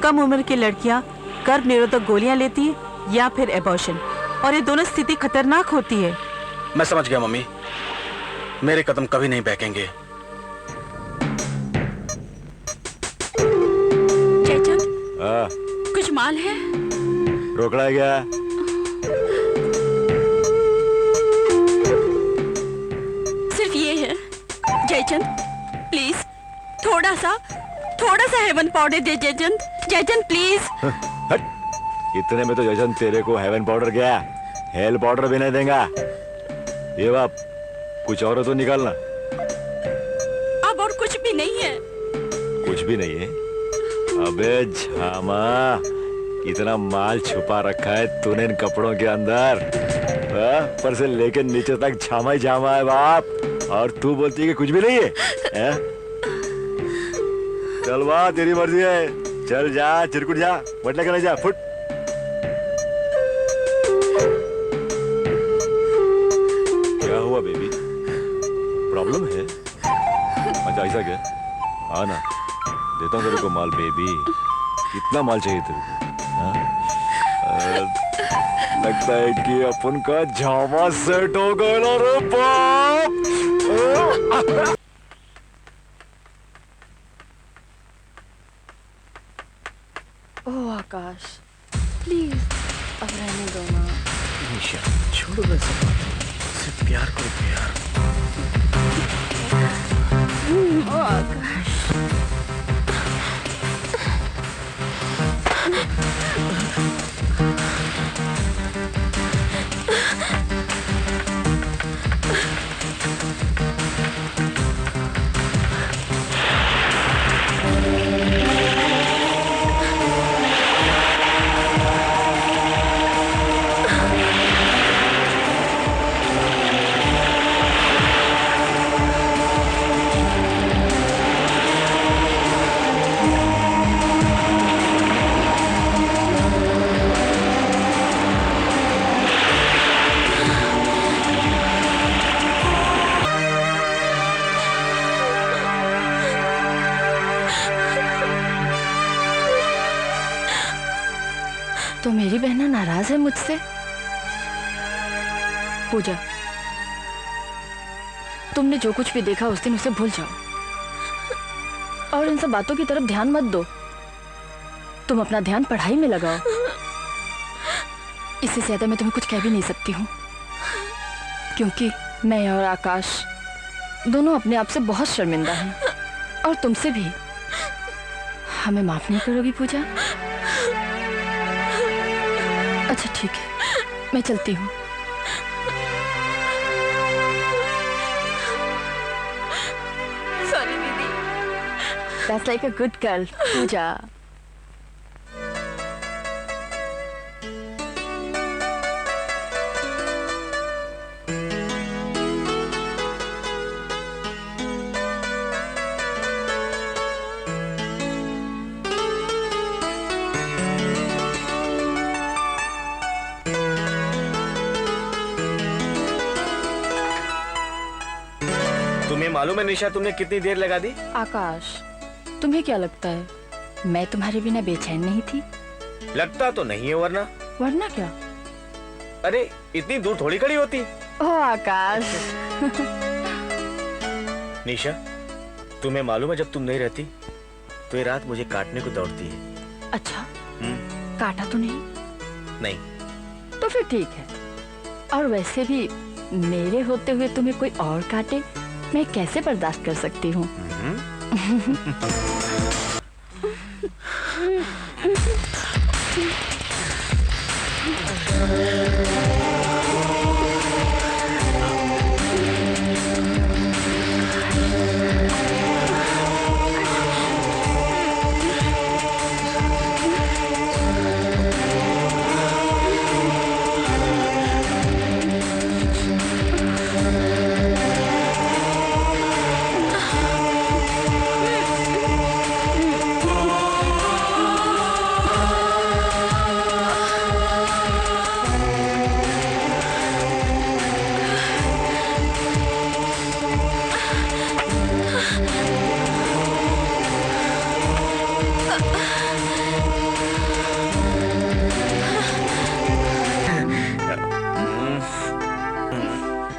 B: कम उम्र की लड़कियाँ गर्भ निरोधक गोलियाँ लेती है या फिर एबॉर्शन, और ये दोनों स्थिति खतरनाक होती है।
N: मैं समझ गया मम्मी, मेरे कदम कभी नहीं बहकेंगे।
B: कुछ माल है?
C: रोकड़ा है क्या?
B: सिर्फ ये है। जयचंद प्लीज थोड़ा सा हेवन पाउडर दे जयचंद, जयचंद प्लीज।
C: हट, इतने में तो जयचंद तेरे को हेवन पाउडर क्या, हेल पाउडर भी नहीं देगा। ये बाप, कुछ और तो निकालना।
B: अब और कुछ भी नहीं है।
C: कुछ भी नहीं है? अबे झामा, इतना माल छुपा रखा है तूने इन कपड़ों के अंदर, ऊपर से लेके नीचे तक झामा ही झामा है बाप, और तू बोलती है कि कुछ भी नहीं है? चल वाह, तेरी मर्जी है, चल जा, चिरकुट जा, मटला करने जा, फुट। क्या हुआ बेबी, प्रॉब्लम है? अच्छा ऐसा क्या? हाँ ना, देता हूँ तेरे को माल बेबी। कितना माल चाहिए तेरे को? हाँ? लगता है कि अपन का झामा सेट हो गया ना रे बाप।
A: ओह आकाश, प्लीज अब रहने दो ना।
E: निशा छोड़ो ना सब बात, सिर्फ प्यार करो, प्यार।
A: ओह आकाश, तो मेरी बहना नाराज है मुझसे? पूजा, तुमने जो कुछ भी देखा उस दिन उसे भूल जाओ और इन सब बातों की तरफ ध्यान मत दो। तुम अपना ध्यान पढ़ाई में लगाओ। इससे ज्यादा मैं तुम्हें कुछ कह भी नहीं सकती हूँ, क्योंकि मैं और आकाश दोनों अपने आप से बहुत शर्मिंदा हैं और तुमसे भी। हमें माफ नहीं करोगी पूजा? अच्छा ठीक है, मैं चलती हूँ।
M: सॉरी दीदी।
A: That's like a good girl, पूजा।
E: तुम्हें मालूम है निशा तुमने कितनी देर लगा दी?
A: आकाश, तुम्हें क्या लगता है मैं तुम्हारे बिना बेचैन नहीं थी?
E: लगता तो नहीं है, वरना?
A: वरना क्या?
E: अरे इतनी दूर थोड़ी खड़ी होती।
A: ओह आकाश।
E: निशा, तुम्हें मालूम है जब तुम नहीं रहती तो ये रात मुझे काटने को दौड़ती है।
A: अच्छा, काटा तो नहीं?
E: नहीं।
A: तो फिर ठीक है। और वैसे भी मेरे होते हुए तुम्हें कोई और काटे, मैं कैसे बर्दाश्त कर सकती हूँ?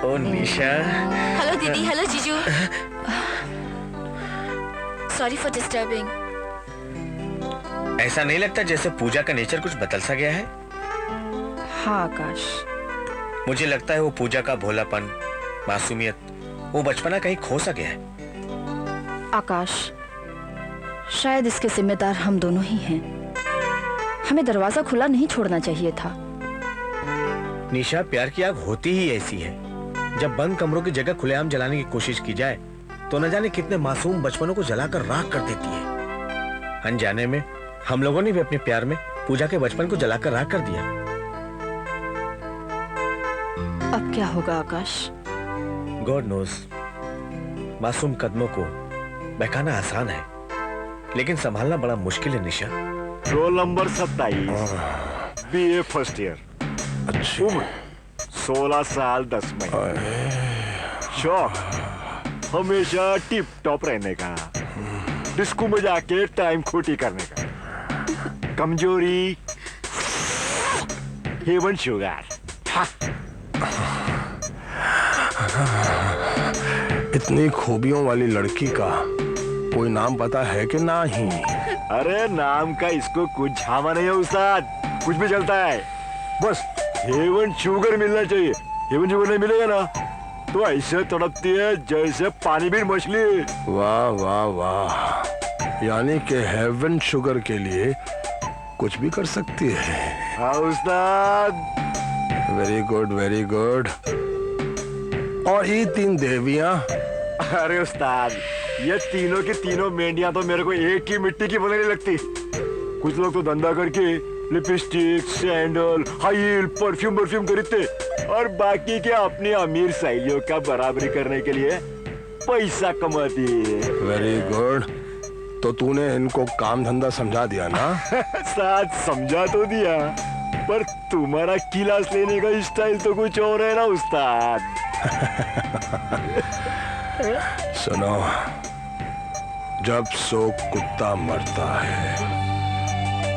E: ओ निशा।
M: हेलो दीदी। हेलो जीजू। Sorry for disturbing.
E: ऐसा नहीं लगता जैसे पूजा का नेचर कुछ बदल सा गया है?
A: हाँ आकाश,
E: मुझे लगता है वो पूजा का भोलापन, मासूमियत, वो बचपना कहीं खो सा गया है।
A: आकाश, शायद इसके जिम्मेदार हम दोनों ही हैं। हमें दरवाजा खुला नहीं छोड़ना चाहिए था।
E: निशा, प्यार की आग होती ही ऐसी है। जब बंद कमरों की जगह खुलेआम जलाने की कोशिश की जाए तो न जाने कितने मासूम बचपनों को जलाकर राख कर देती है। अनजाने में हम लोगों ने भी अपने प्यार में पूजा के बचपन को जलाकर राख कर दिया।
A: अब क्या होगा आकाश?
E: God knows. मासूम कदमों को बहकाना आसान है, लेकिन संभालना बड़ा मुश्किल है Nisha.
C: Roll number 27, BA first year. उम्र 16 साल 10 महीने। शौक हमेशा टिप टॉप रहने का, डिस्को में जाके टाइम खोटी करने का। कमजोरी हेवन शुगर।
J: इतनी खूबियों वाली लड़की का कोई नाम पता है कि नहीं?
C: अरे नाम का इसको कुछ झामा नहीं है उस्ताद, कुछ भी चलता है, बस हेवन शुगर मिलना चाहिए। हेवन शुगर नहीं मिलेगा ना तो ऐसे तड़पती है जैसे पानी भी मछली।
J: वाह वाह वाह, यानी कि हेवन शुगर के लिए कुछ भी कर सकती है।
C: हाँ उस्ताद।
J: Very good very good. और ये 3 देवियां?
C: अरे उस्ताद, ये तीनों की तीनों मेंढियां तो मेरे को एक ही मिट्टी की बनने लगती। कुछ लोग तो धंधा करके lipstick, sandal, high heel, perfume खरीदते और बाकी के अपनी अमीर सहेलियों का बराबरी करने के लिए पैसा कमाती है।
J: Very good. तो तूने इनको काम धंधा समझा दिया ना?
C: साथ समझा तो दिया, पर तुम्हारा क्लास लेने का स्टाइल तो कुछ और है ना उस्ताद।
J: सुनो, जब सो कुत्ता मरता है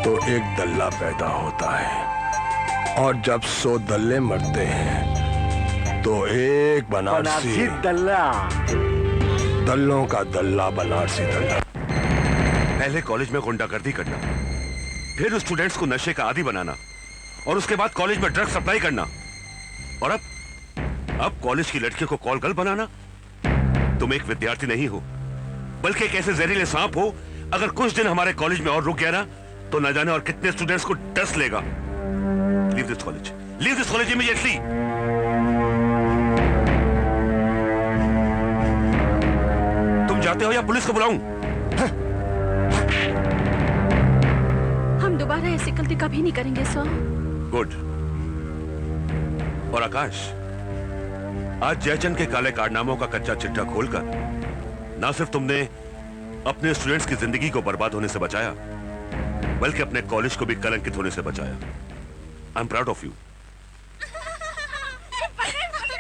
J: तो एक दल्ला पैदा होता है, और जब 100 दल्ले मरते हैं तो एक बनारसी
N: दल्ला,
J: दल्लों का दल्ला बनारसी दल्ला।
D: पहले कॉलेज में गुंडागर्दी करना, फिर स्टूडेंट्स को नशे का आदी बनाना, और उसके बाद कॉलेज में ड्रग सप्लाई करना, और अब कॉलेज की लड़कियों को कॉल गर्ल बनाना। तुम एक विद्यार्थी नहीं हो, बल्कि एक ऐसे जहरीले सांप हो। अगर कुछ दिन हमारे कॉलेज में और रुक गया ना, तो न जाने और कितने स्टूडेंट्स को डस लेगा। Leave this college, leave this college immediately. तुम जाते हो या पुलिस को बुलाऊं?
B: हम दोबारा ऐसी गलती कभी नहीं करेंगे सर।
D: गुड। और आकाश, आज जयचंद के काले कारनामों का कच्चा चिट्ठा खोलकर ना सिर्फ तुमने अपने स्टूडेंट्स की जिंदगी को बर्बाद होने से बचाया, बल्कि अपने कॉलेज को भी कलंकित होने से बचाया। I am proud of you.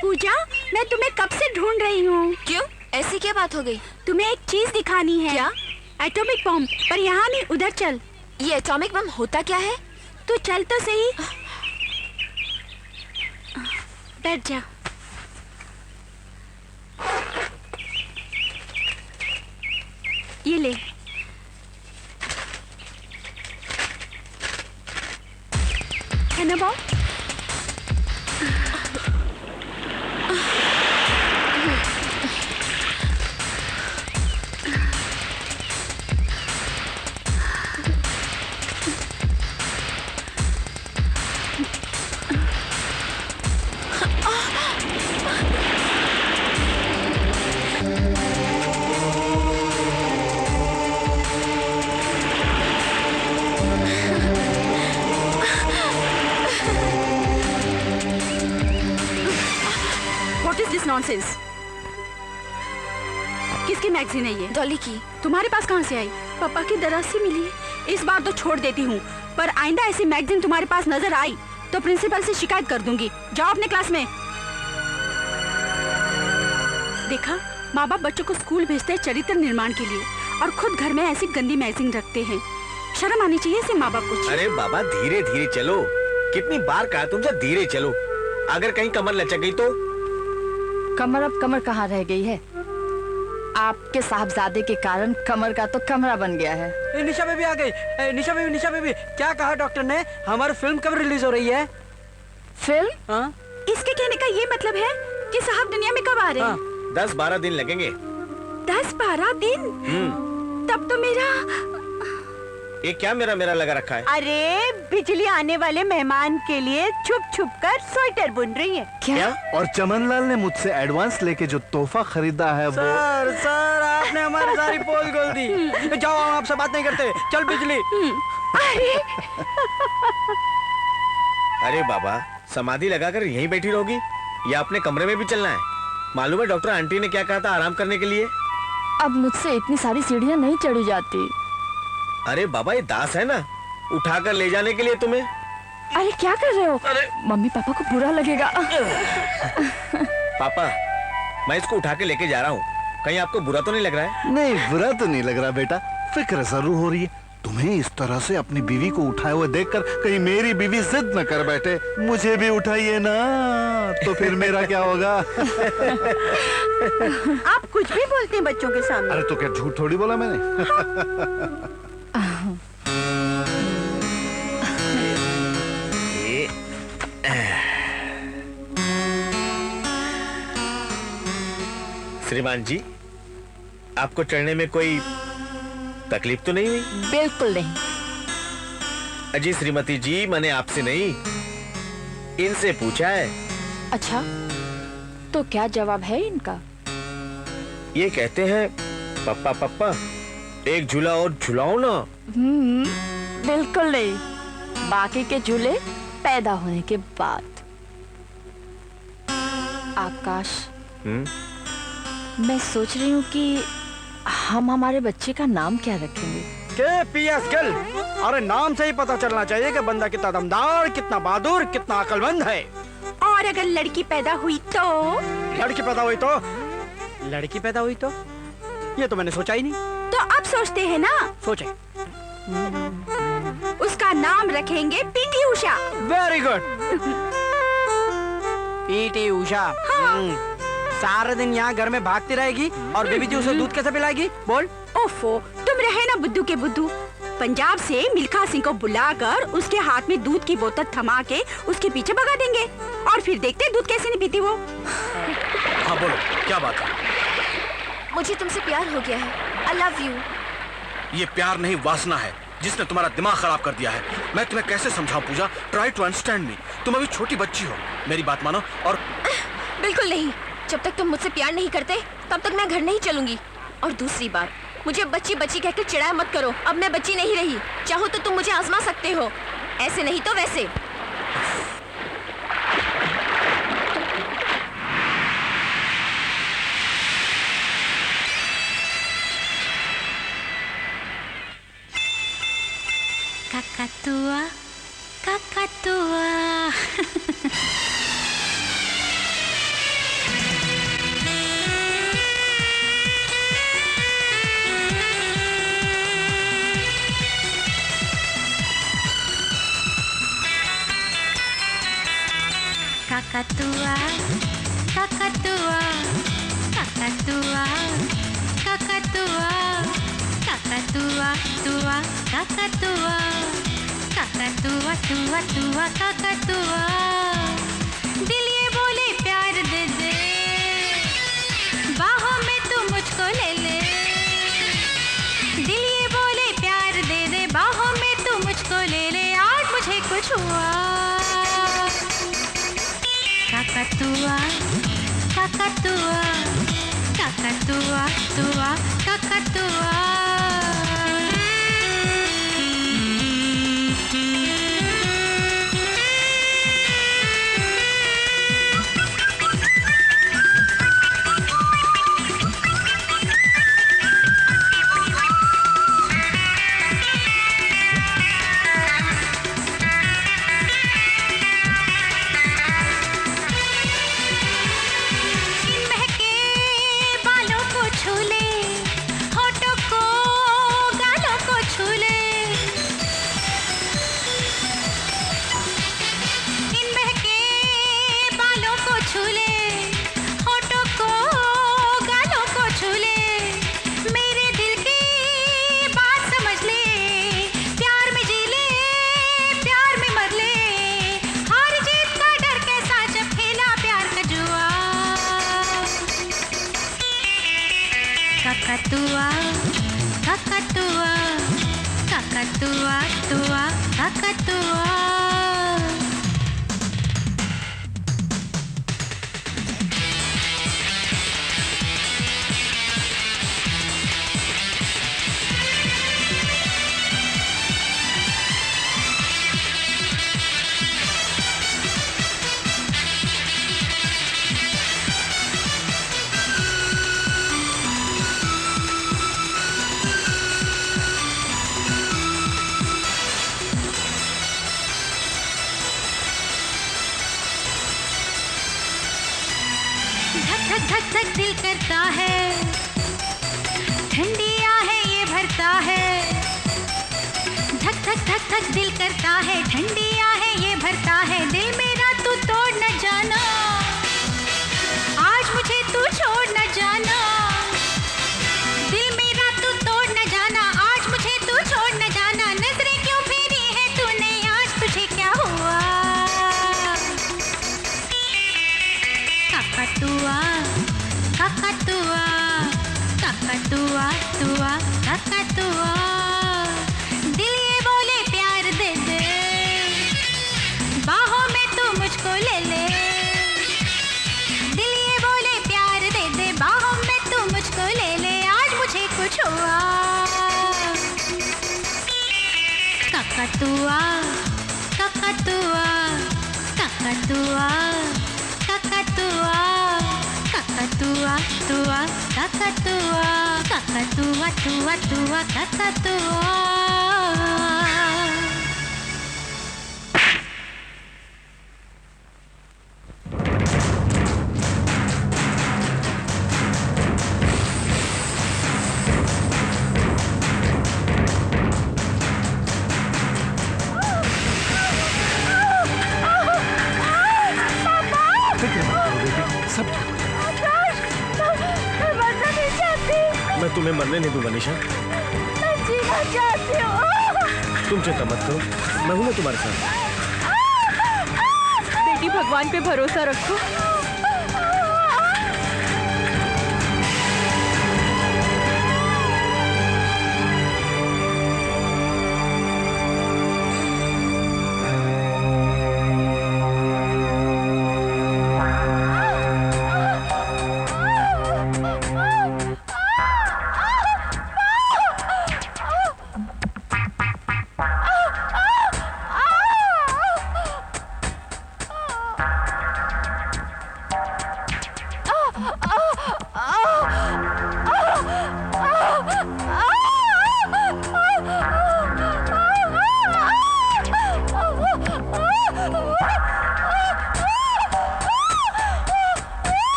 G: Pooja, मैं तुम्हें कब से ढूंढ रही हूँ।
M: क्यों, ऐसी क्या बात हो गई?
G: तुम्हें एक चीज दिखानी है।
M: क्या?
G: Atomic bomb. पर यहाँ नहीं, उधर चल।
M: ये एटॉमिक बम होता क्या है?
G: तू चल तो सही। बैठ जा। ये ले। है ना बॉब? नॉनसेंस। किसकी मैगजीन है ये?
M: डॉली की।
G: तुम्हारे पास कहाँ से आई? पापा की दराज से मिली। इस बार तो छोड़ देती हूँ, पर आइंदा ऐसी मैगजीन तुम्हारे पास नजर आई तो प्रिंसिपल से शिकायत कर दूंगी। जाओ अपने क्लास में। देखा, माँ बाप बच्चों को स्कूल भेजते हैं चरित्र निर्माण के लिए, और खुद घर में ऐसी गंदी मैगजीन रखते हैं। शर्म आनी चाहिए ऐसे माँ बाप को।
E: अरे बाबा, धीरे धीरे चलो। कितनी बार कहा तुमसे धीरे चलो। अगर कहीं कमर लचक गई तो?
A: कमर अब कमर कहाँ रह गई है? आपके साहबजादे के कारण कमर का तो कमरा बन गया है।
N: निशा बेबी आ गई। निशा बेबी, क्या कहा डॉक्टर ने? हमारी फिल्म कब रिलीज हो रही है?
A: फिल्म?
N: हाँ?
G: इसके कहने का ये मतलब है कि साहब दुनिया में कब आ रहे हैं?
E: 10-12 दिन लगेंगे।
G: 10-12 दिन? तब तो मेरा
E: ये क्या मेरा लगा रखा है?
B: अरे बिजली आने वाले मेहमान के लिए छुप छुप कर स्वेटर बुन रही है।
A: क्या?
L: और चमनलाल ने मुझसे एडवांस लेके जो तोहफा खरीदा है वो।
N: सर आपने हमारी सारी पोल खोल दी। जाओ, हम आपसे बात नहीं करते। चल बिजली।
E: अरे बाबा, समाधि लगाकर यहीं बैठी रहोगी या अपने कमरे में भी चलना है? मालूम है डॉक्टर आंटी ने क्या कहा था आराम करने के लिए?
A: अब मुझसे इतनी सारी सीढ़ियाँ नहीं चढ़ी जाती।
E: अरे बाबा, ये दास है ना, उठाकर ले जाने के लिए तुम्हें।
A: अरे क्या कर रहे हो? मम्मी पापा को बुरा लगेगा।
E: पापा, मैं इसको उठा के लेके जा रहा हूँ, कहीं आपको बुरा तो नहीं लग रहा है?
L: नहीं, बुरा तो नहीं लग रहा बेटा, फिक्र जरूर हो रही है। तुम्हें इस तरह से अपनी बीवी को उठाए हुए देखकर कहीं मेरी बीवी जिद न कर बैठे, मुझे भी उठाइए ना, तो फिर मेरा क्या होगा?
B: आप कुछ भी बोलते हैं बच्चों के सामने।
L: अरे तो क्या झूठ थोड़ी बोला मैंने।
E: श्रीमान जी, आपको चढ़ने में कोई तकलीफ तो नहीं हुई?
A: बिल्कुल नहीं।
E: अजी श्रीमती जी, मैंने आपसे नहीं, इनसे पूछा है।
A: अच्छा, तो क्या जवाब है इनका?
E: ये कहते हैं पप्पा पप्पा एक झूला और झुलाओ ना।
A: बिल्कुल नहीं, बाकी के झूले पैदा होने के बाद। आकाश, मैं सोच रही हूँ कि हम हमारे बच्चे का नाम क्या रखेंगे?
N: के पीएस गिल। अरे नाम से ही पता चलना चाहिए कि बंदा कितना दमदार, कितना बहादुर, कितना अकलमंद है।
G: और अगर लड़की पैदा हुई तो?
N: लड़की पैदा हुई तो? लड़की पैदा हुई तो? ये तो मैंने सोचा ही नहीं।
G: तो अब सोचते हैं ना?
N: सोचे।
B: उसका नाम रखेंगे PT Usha.
N: Very good. PT Usha. सारा दिन यहाँ घर में भागती रहेगी और बेबी जी उसे दूध कैसे पिलाएगी? बोल।
B: ओफो, तुम रहे ना बुद्धू के बुद्धू। पंजाब से मिल्खा सिंह को बुलाकर उसके हाथ में दूध की बोतल थमा के उसके पीछे भगा देंगे और फिर देखते दूध कैसे नहीं पीती वो।
E: हाँ बोलो, क्या बात है?
M: मुझे तुमसे प्यार हो गया है। I love you.
E: ये प्यार नहीं, वासना है जिसने तुम्हारा दिमाग खराब कर दिया है। मैं तुम्हें कैसे समझाऊं Pooja? Try to understand me. तुम अभी छोटी बच्ची हो, मेरी बात मानो। और
M: बिल्कुल नहीं, जब तक तुम मुझसे प्यार नहीं करते तब तक मैं घर नहीं चलूंगी। और दूसरी बात, मुझे बच्ची बच्ची कहकर चिढ़ाया मत करो। अब मैं बच्ची नहीं रही। चाहो तो तुम मुझे आजमा सकते हो, ऐसे नहीं तो वैसे।
G: Kakatua, kakatua. Kakatua, kakatua, kakatua, kakatua, kakatua, tua, kakatua, kakatua, tua, tua, kakatua. दिल ये बोले प्यार दे दे, बाहों में तू मुझको ले ले। दिल ये बोले प्यार दे दे, बाहों में तू मुझको ले ले। आज मुझे कुछ हुआ। Kakatua, kakatua, kakatua, tua, kakatua. Kakatua, kakatua, kakatua, tua, kakatua. धक धक धक दिल करता है, ठंडिया है ये भरता है। धक धक धक धक दिल करता है, ठंडिया है ये भरता है। दिल मेरा तू तोड़ न जाना, आज मुझे तू छोड़ न जाना। दिल मेरा तू तोड़ न जाना, आज मुझे तू छोड़ न जाना। नजरें क्यों फेरी है तूने, आज तुझे क्या हुआ? Kakatua, kakatua, kakatua, tua, kakatua. दिल ये बोले प्यार दे दे, बाहों में तू मुझको ले ले। दिल ये बोले प्यार दे दे, बाहों में तू मुझको ले ले। आज मुझे कुछ हुआ। Kakatua, kakatua, kakatua, kakatua, kakatua, tua, kakatua, kakatua, tua, tua, kakatua.
E: मैं तुम्हें मरने नहीं दूंगा निशा।
A: मैं जीना चाहती हूँ।
E: तुम चिंता मत करो, मैं हूं ना तुम्हारे साथ।
B: बेटी भगवान पे भरोसा रखो।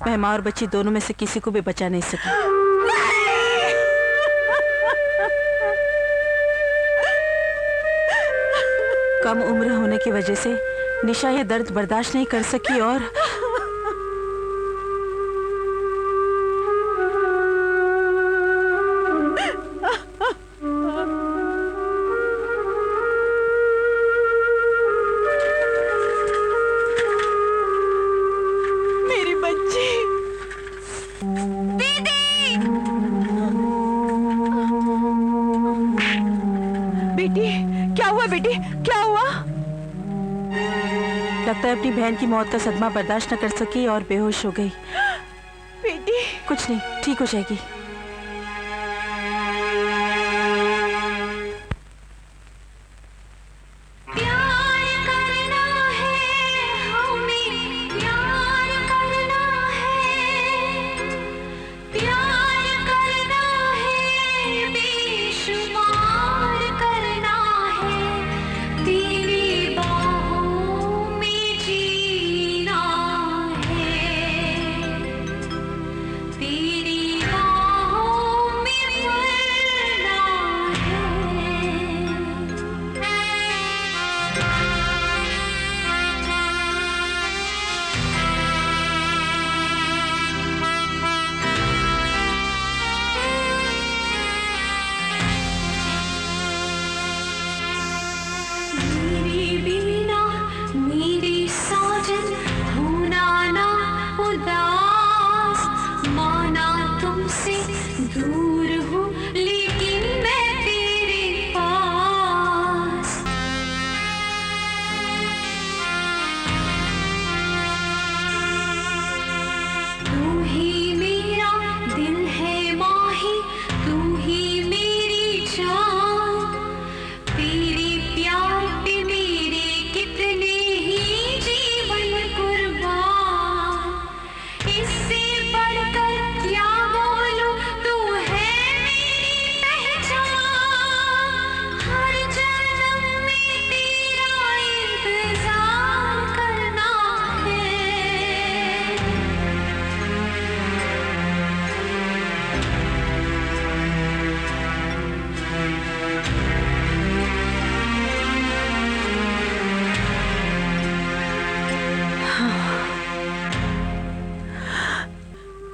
B: मैं माँ और बच्ची दोनों में से किसी को भी बचा नहीं सकी। कम उम्र होने की वजह से निशा ये दर्द बर्दाश्त नहीं कर सकी और लगता है अपनी बहन की मौत का सदमा बर्दाश्त न कर सकी और बेहोश हो गई। बेटी कुछ नहीं, ठीक हो जाएगी।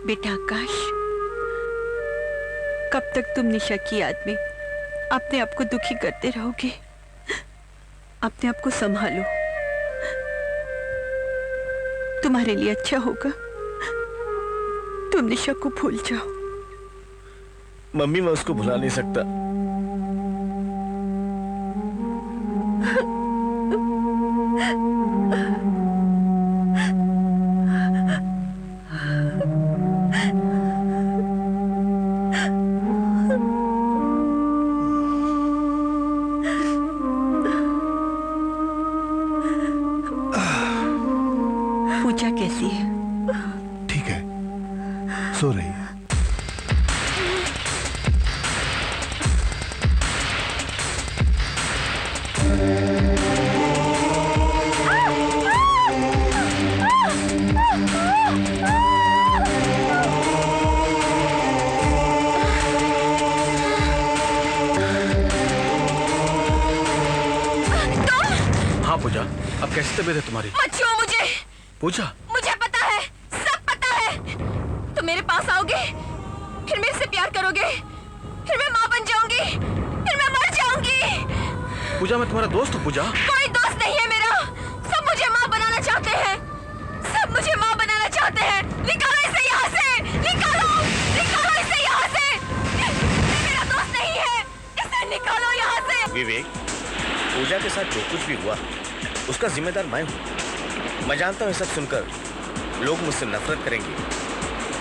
B: बेटा आकाश, कब तक तुम निशा की याद में अपने आप को दुखी करते रहोगे? अपने आप को संभालो, तुम्हारे लिए अच्छा होगा तुम निशा को भूल जाओ।
E: मम्मी मैं उसको भुला नहीं सकता।
B: पूजा कैसी है?
J: ठीक है, सो रही है।
K: तबीयत है तुम्हारी?
M: मत छुओ मुझे।
K: पूजा,
M: मुझे पता है, सब पता है। तुम मेरे पास आओगे, फिर मेरे से प्यार करोगे, फिर मैं माँ बन जाऊंगी, फिर मैं मर जाऊंगी।
K: पूजा मैं तुम्हारा दोस्त हूँ। पूजा
M: कोई दोस्त नहीं है मेरा। सब मुझे माँ बनाना चाहते हैं, सब मुझे माँ बनाना चाहते हैं। निकालो इसे यहाँ से, निकालो, निकालो इसे यहाँ से। ये मेरा दोस्त नहीं है, इसे निकालो यहाँ से।
E: विवेक, पूजा के साथ जो कुछ भी हुआ उसका जिम्मेदार मैं हूँ। मैं जानता हूँ ये सब सुनकर लोग मुझसे नफरत करेंगे,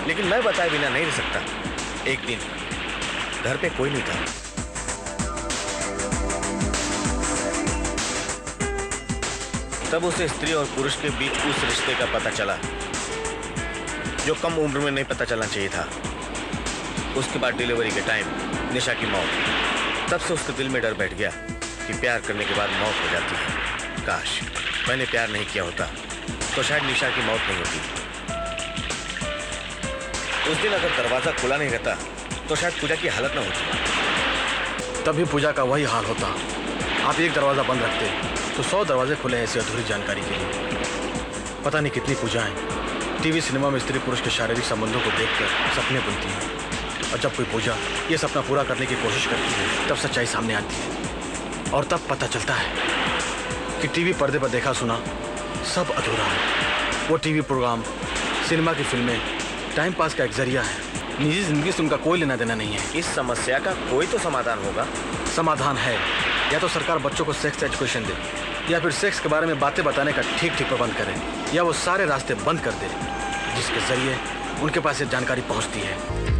E: लेकिन मैं बताए बिना नहीं रह सकता। एक दिन घर पे कोई नहीं था, तब उसे स्त्री और पुरुष के बीच उस रिश्ते का पता चला जो कम उम्र में नहीं पता चलना चाहिए था। उसके बाद डिलीवरी के टाइम निशा की मौत। तब से उसके दिल में डर बैठ गया कि प्यार करने के बाद मौत हो जाती है। काश मैंने प्यार नहीं किया होता तो शायद निशा की मौत नहीं होती। उस दिन अगर दरवाजा खुला नहीं रहता तो शायद पूजा की हालत ना होती।
K: तभी पूजा का वही हाल होता। आप एक दरवाजा बंद रखते तो 100 दरवाजे खुले ऐसी अधूरी जानकारी के लिए। पता नहीं कितनी पूजाएं टीवी सिनेमा में स्त्री पुरुष के शारीरिक संबंधों को देखकर सपने बुनती हैं, और जब कोई पूजा ये सपना पूरा करने की कोशिश करती है तब सच्चाई सामने आती है, और तब पता चलता है कि टीवी पर्दे पर देखा सुना सब अधूरा है। वो टीवी प्रोग्राम, सिनेमा की फिल्में टाइम पास का एक जरिया है, निजी जिंदगी से उनका कोई लेना देना नहीं है।
E: इस समस्या का कोई तो समाधान होगा।
K: समाधान है, या तो सरकार बच्चों को सेक्स एजुकेशन दे, या फिर सेक्स के बारे में बातें बताने का ठीक ठीक प्रबंध करे, या वो सारे रास्ते बंद कर दे जिसके जरिए उनके पास ये जानकारी पहुंचती है।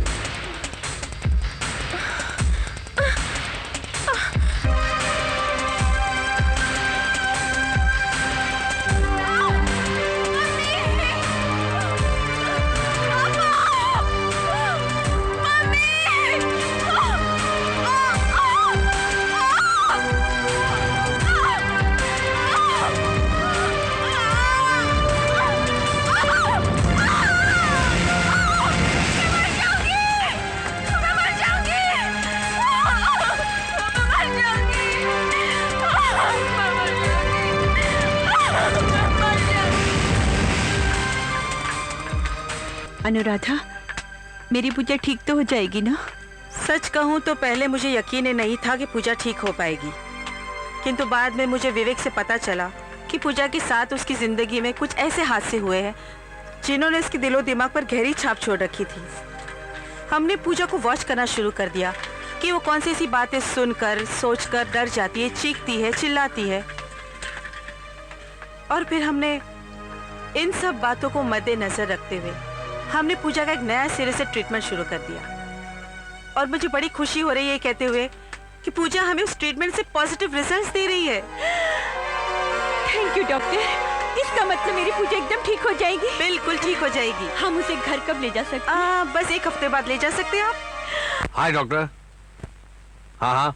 B: अनुराधा, मेरी पूजा ठीक तो हो जाएगी ना?
O: सच कहूँ तो पहले मुझे यकीन नहीं था कि पूजा ठीक हो पाएगी, किंतु बाद में मुझे विवेक से पता चला कि पूजा के साथ उसकी जिंदगी में कुछ ऐसे हादसे हुए हैं जिन्होंने उसके दिलो दिमाग पर गहरी छाप छोड़ रखी थी। हमने पूजा को वॉच करना शुरू कर दिया कि वो कौन सी ऐसी बातें सुनकर सोचकर डर जाती है, चीखती है, चिल्लाती है, और फिर हमने इन सब बातों को मद्देनजर रखते हुए हमने पूजा का एक नया सिरे से ट्रीटमेंट शुरू कर दिया। और मुझे बड़ी खुशी हो रही है कहते हुए कि पूजा हमें उस ट्रीटमेंट से पॉजिटिव रिजल्ट्स दे रही है।
B: Thank you doctor. इसका मतलब मेरी पूजा एकदम ठीक हो जाएगी?
O: बिल्कुल ठीक हो जाएगी।
B: हम उसे घर कब ले जा सकते हैं?
O: बस 1 हफ्ते बाद ले जा सकते हैं आप।
K: हाय डॉक्टर। हाँ हाँ,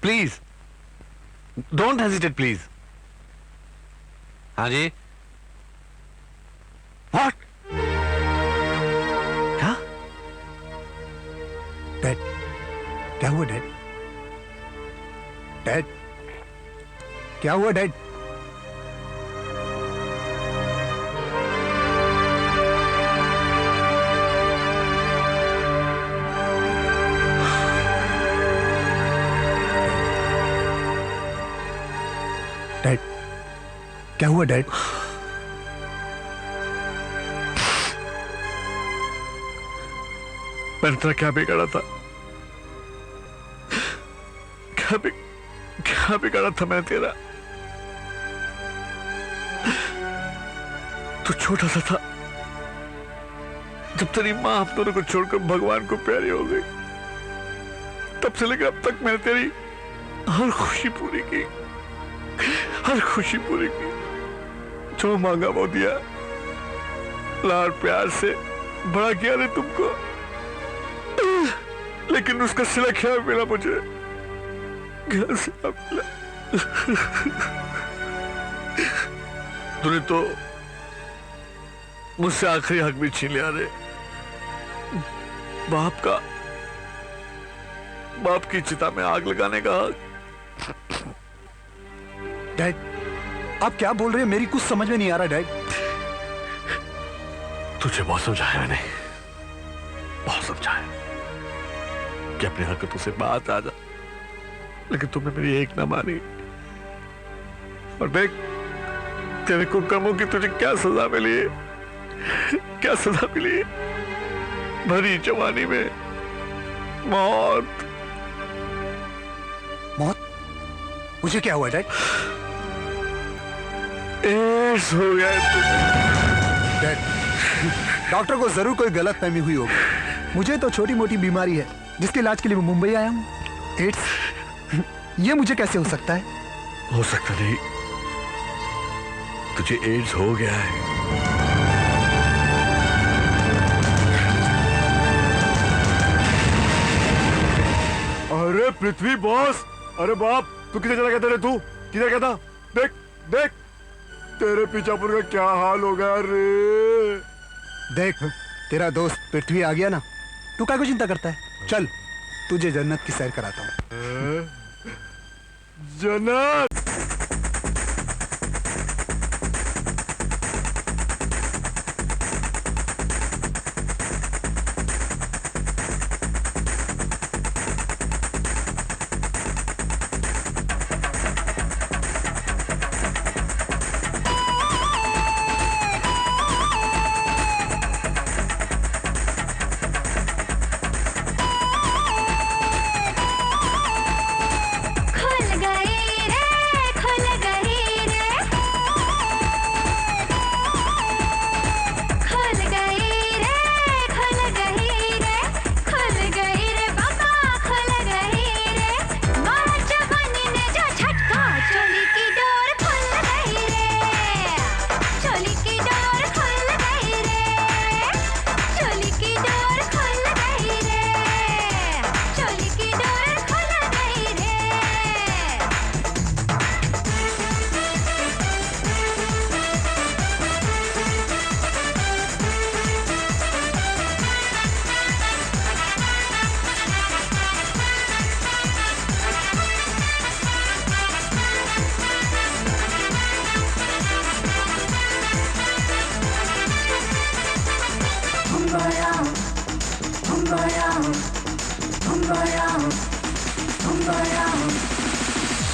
K: प्लीज डोंट हेजिटेट प्लीज। हाँ जी। व्हाट?
H: क्या? डैड, क्या हुआ डैड? डैड, क्या हुआ डैड? डैड, क्या हुआ डैड?
C: मैंने तेरा क्या बिगाड़ा था? क्या बिगाड़ा था मैंने तेरा? तू छोटा सा था जब तेरी माँ हम दोनों को छोड़कर भगवान को प्यारी हो गई। तब से लेकर अब तक मैंने तेरी हर खुशी पूरी की, हर खुशी पूरी की। जो मांगा वो दिया, लाड प्यार से बड़ा किया ने तुमको, लेकिन उसका सिला क्या मिला मुझे? क्या सिला मिला? तूने तो मुझसे आखिरी हक भी छीन लिया रे। बाप की चिता में आग लगाने का हक।
H: डैड,
L: आप क्या बोल रहे हैं? मेरी कुछ समझ में नहीं आ रहा डैड।
D: तुझे बहुत समझाया मैंने, बहुत समझाया कि अपनी हरकतों से बात आ जा, लेकिन तुमने मेरी एक ना मानी। और देख तेरे कुकर्मों की तुझे क्या सजा मिली है, क्या सजा मिली है? भरी जवानी में मौत।
L: मौत? मुझे क्या हुआ डैड?
D: एड्स हो गया
L: डैड, डॉक्टर को जरूर कोई गलत फहमी हुई होगी। मुझे तो छोटी मोटी बीमारी है जिसके इलाज के लिए मैं मुंबई आया हूँ। एड्स? ये मुझे कैसे हो सकता है?
D: हो सकता नहीं, तुझे एड्स हो गया है।
C: अरे पृथ्वी बॉस, अरे बाप, तू किधर चला गया? तेरे तू किधर गया था? देख देख तेरे पीछापुर का क्या हाल हो गया रे।
L: देख तेरा दोस्त पृथ्वी आ गया ना, तू क्या को चिंता करता है? चल तुझे जन्नत की सैर कराता हूँ।
C: जन्नत?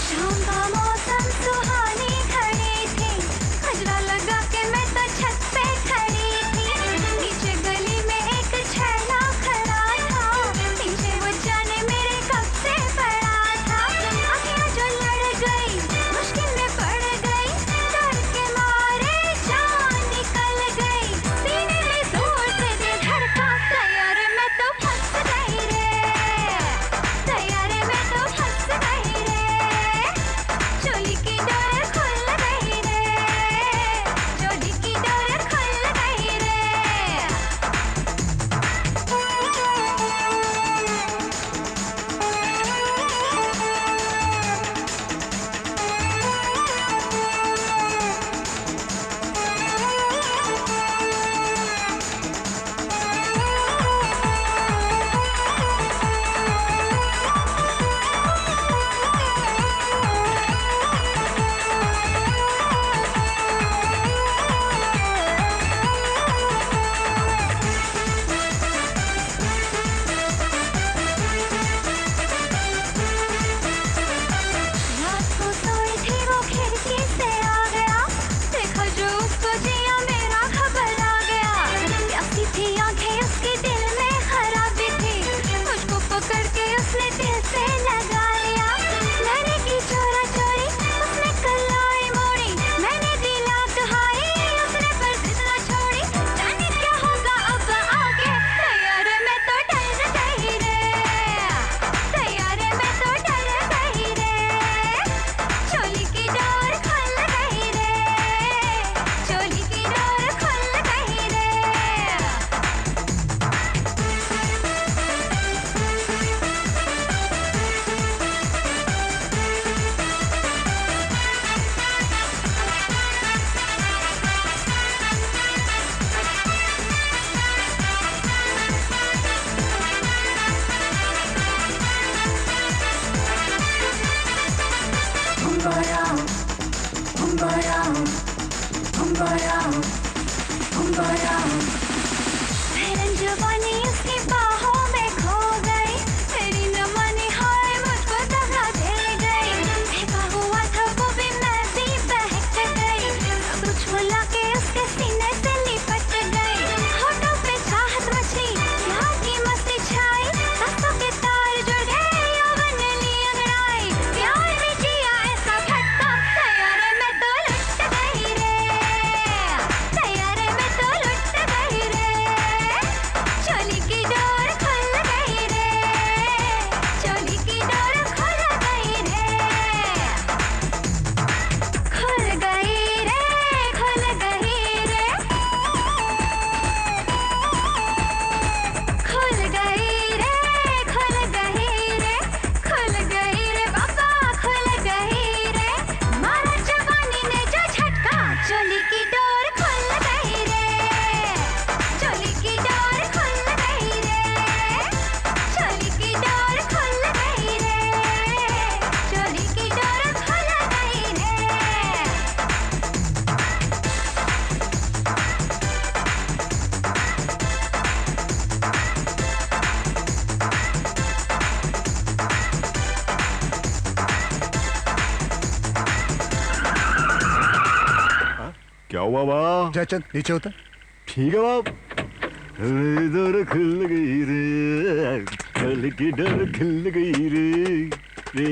G: शाम का मौसम सुहानी घड़ी थी, गजरा लगा के मैं तो छत पे खड़ी थी। नीचे गली में एक छैला खड़ा था, पीछे वो जाने मेरे कब से पड़ा था। आँखें जो लड़ गई, मुश्किल में पड़ गई, डर के मारे जान निकल गई। सीने में जोर से दिल धड़का, तैयार मैं तो फंस गई रे, तैयार मैं तो फंस गई रे। चोली की डोर खुल गई रे, चोली की डोर खुल गई रे। रात को सोई थी वो खिड़की से आ गया, देखा जो उसको जिया मेरा घबरा गया। प्यासी थी आंखें उसके दिल में खराबी थी, मुझको पकड़ के उसने दिल से लगा लिया। मैंने की चोरा चोरी, उसने कलाई मोड़ी, मैंने दिला दुहाई, उसने पर जिद न छोड़ी। जाने क्या होगा अब आगे, तैयार मैं तो डर गई रे, तैयार मैं तो डर गई रे। चोली की डोर खुल गई रे, चोली की जवानी उसकी बाहों में खो गई, मेरी न मानी हाय मुझको दगा दे गई, फेंका हुआ था वो भी मैं भी बहक गई, कुछ बुला के उसके सीने से लिपट गई, होठों पे चाहत मची, प्यार की मस्ती छाई, सांसों के तार जुड़ गए, यौवन ली अंगड़ाई, प्यार में जिया ऐसा झटका, तैयारे में तो लुट गई रे, तैयारे में तो लुट गई रे, चोली की डोर खुल गई रे, चोली की डोर खुल गई रे, खुल गई रे, खुल गई रे, खुल गई रे, खुल गई रे, खुल गई रे बाबा, खुल गई रे, मारा जवानी ने जो झटका, चोली की डोर खुल गई रे, चोली की डोर खुल गई रे, चोली की डोर खुल गई रे, चोली की डोर खुल गई रे।
C: क्या हुआ बाप?
H: जयचंद नीचे उतर।
C: ठीक है बाप। डोर खुल गई रे, चोली की डोर खुल गई रे,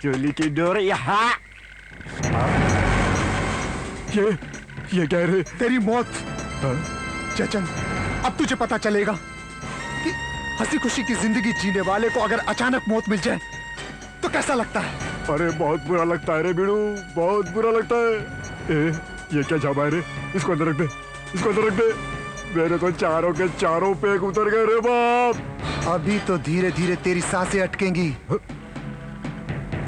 C: चोली की डोर यहाँ। ये क्या रे?
H: तेरी मौत। जयचंद, अब तुझे पता चलेगा कि हंसी खुशी की जिंदगी जीने वाले को अगर अचानक मौत मिल जाए तो कैसा लगता है।
C: अरे बहुत बुरा लगता है रे बीड़ू, बहुत बुरा लगता है। ये क्या जामा है रे? इसको अंदर रख दे, इसको अंदर रख दे। मेरे तो चारों के चारों पेग उतर गए रे बाप।
H: अभी तो धीरे धीरे तेरी सांसें अटकेंगी,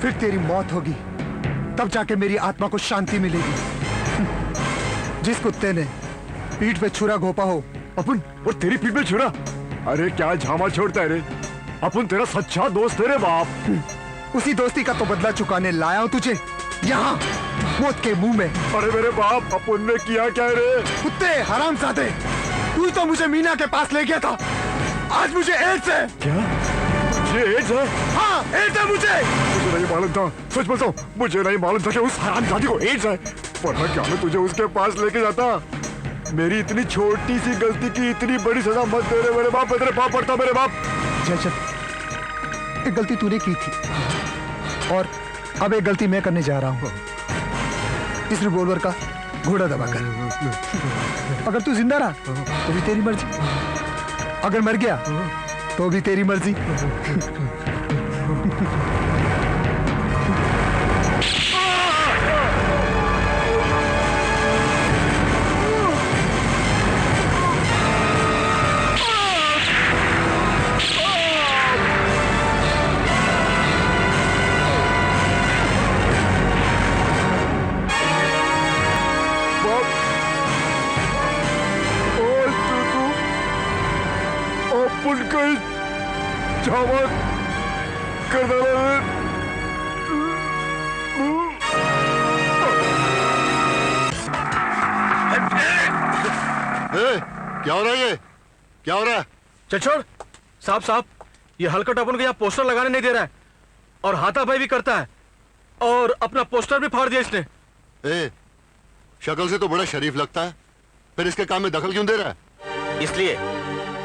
H: फिर तेरी मौत होगी, तब जाके मेरी आत्मा को शांति मिलेगी। जिस कुत्ते ने पीठ पे छुरा घोपा हो।
C: अपन और तेरी पीठ पे छुरा? अरे क्या झामा छोड़ता है रे? अपन तेरा सच्चा दोस्त है रे बाप।
H: उसी दोस्ती का तो बदला चुकाने लाया हूं तुझे यहाँ, मौत के मुंह में।
C: अरे मेरे बाप, अपन ने किया क्या रे?
H: कुत्ते हरामजादे, तू तो मुझे मीना के पास ले गया था, आज मुझे एड्स है।
C: क्या? ये एड्स है?
H: हाँ, एड्स है मुझे
C: नहीं मालूम था, सच बताओ, मुझे नहीं मालूम था कि उस हरामजादी को एड्स है, वरना क्या मैं तुझे उसके पास लेके जाता। मेरी इतनी छोटी सी गलती की इतनी बड़ी सजा मत दे रे मेरे बाप, मैं तेरे पाप पड़ता मेरे बाप।
H: जयचंद, एक गलती तूने की थी और अब एक गलती मैं करने जा रहा हूँ। इस रिवॉल्वर का घोड़ा दबा कर। अगर तू जिंदा रहा तो भी तेरी मर्जी, अगर मर गया तो भी तेरी मर्जी।
C: क्या हो रहा है? ये क्या हो रहा है?
J: चल छोड़। साहब साहब, ये हलकट अपन को यहाँ पोस्टर लगाने नहीं दे रहा है और हाथापाई भी करता है और अपना पोस्टर भी फाड़ दिया इसने।
C: शक्ल से तो बड़ा शरीफ लगता है, फिर इसके काम में दखल क्यों दे रहा है?
E: इसलिए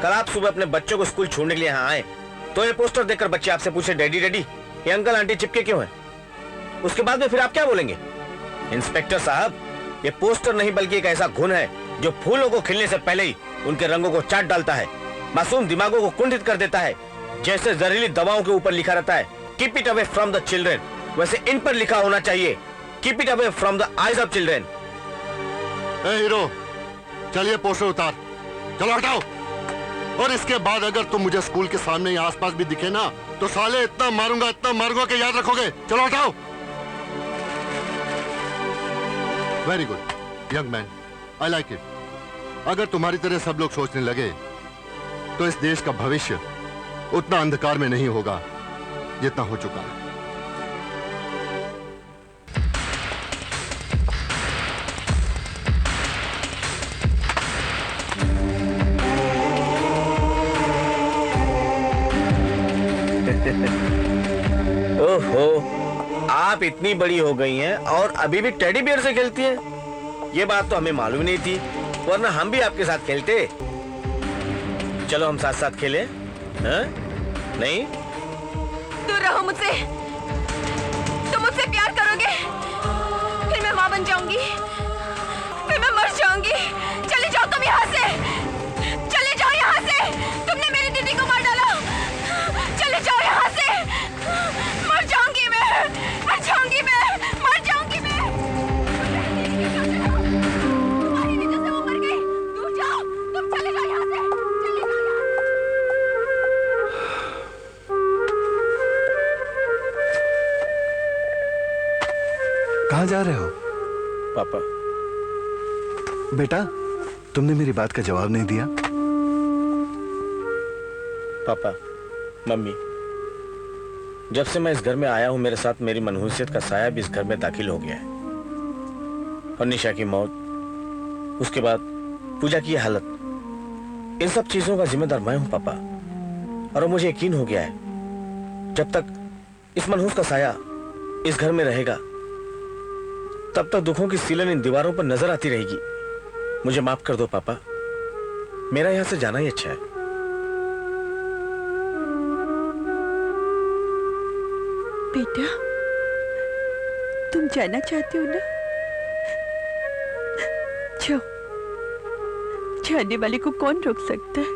E: कल आप सुबह अपने बच्चों को स्कूल छोड़ने के लिए यहाँ आए तो ये पोस्टर देखकर बच्चे आपसे पूछे डैडी डैडी ये अंकल आंटी चिपके क्यों हैं? उसके बाद में फिर आप क्या बोलेंगे? इंस्पेक्टर साहब, ये पोस्टर नहीं बल्कि एक ऐसा घुन है जो फूलों को खिलने से पहले ही उनके रंगों को चाट डालता है, मासूम दिमागों को कुंठित कर देता है। जैसे जहरीली दवाओं के ऊपर लिखा रहता है keep it away from the children, वैसे इन पर लिखा होना चाहिए keep it away from the eyes of children.
C: Hero, चलिए पोस्टर उतार, चलो हटाओ। और इसके बाद अगर तुम मुझे स्कूल के सामने या आसपास भी दिखे ना तो साले इतना मारूंगा कि याद रखोगे। चलो हटाओ। Very good young man, I like it. अगर तुम्हारी तरह सब लोग सोचने लगे तो इस देश का भविष्य उतना अंधकार में नहीं होगा जितना हो चुका है।
E: आप इतनी बड़ी हो गई हैं और अभी भी टेडी बियर से खेलती हैं। ये बात तो हमें मालूम नहीं थी, वरना हम भी आपके साथ खेलते। चलो हम साथ साथ खेलें, हाँ? नहीं?
M: दूर रहो मुझसे। तुम मुझसे प्यार करोगे, फिर मैं माँ बन जाऊंगी, फिर मैं मर जाऊंगी। चले जाओ तुम यहाँ से, चले जाओ यहाँ से। तुमने मेरी दीदी को मार डाला। चले जाओ यहाँ से। मर जाऊंगी मैं, मर जाऊंगी मैं, मर जाऊंगी मैं। तुम्हारी वजह से वो मर गई। दूर जाओ, तुम चले जाओ यहाँ से, चले जाओ यहाँ से।
L: कहाँ जा रहे हो?
E: पापा।
L: बेटा, तुमने मेरी बात का जवाब नहीं दिया।
E: पापा, मम्मी, जब से मैं इस घर में आया हूं मेरे साथ मेरी मनहूसियत का साया भी इस घर में दाखिल हो गया है। और निशा की मौत, उसके बाद पूजा की हालत, इन सब चीजों का जिम्मेदार मैं हूं पापा। और मुझे यकीन हो गया है जब तक इस मनहूस का साया इस घर में रहेगा तब तक दुखों की सीलन इन दीवारों पर नजर आती रहेगी। मुझे माफ कर दो पापा, मेरा यहां से जाना ही अच्छा है।
B: बेटा, तुम जाना चाहते हो ना? जाओ, जाने वाले को कौन रोक सकता है?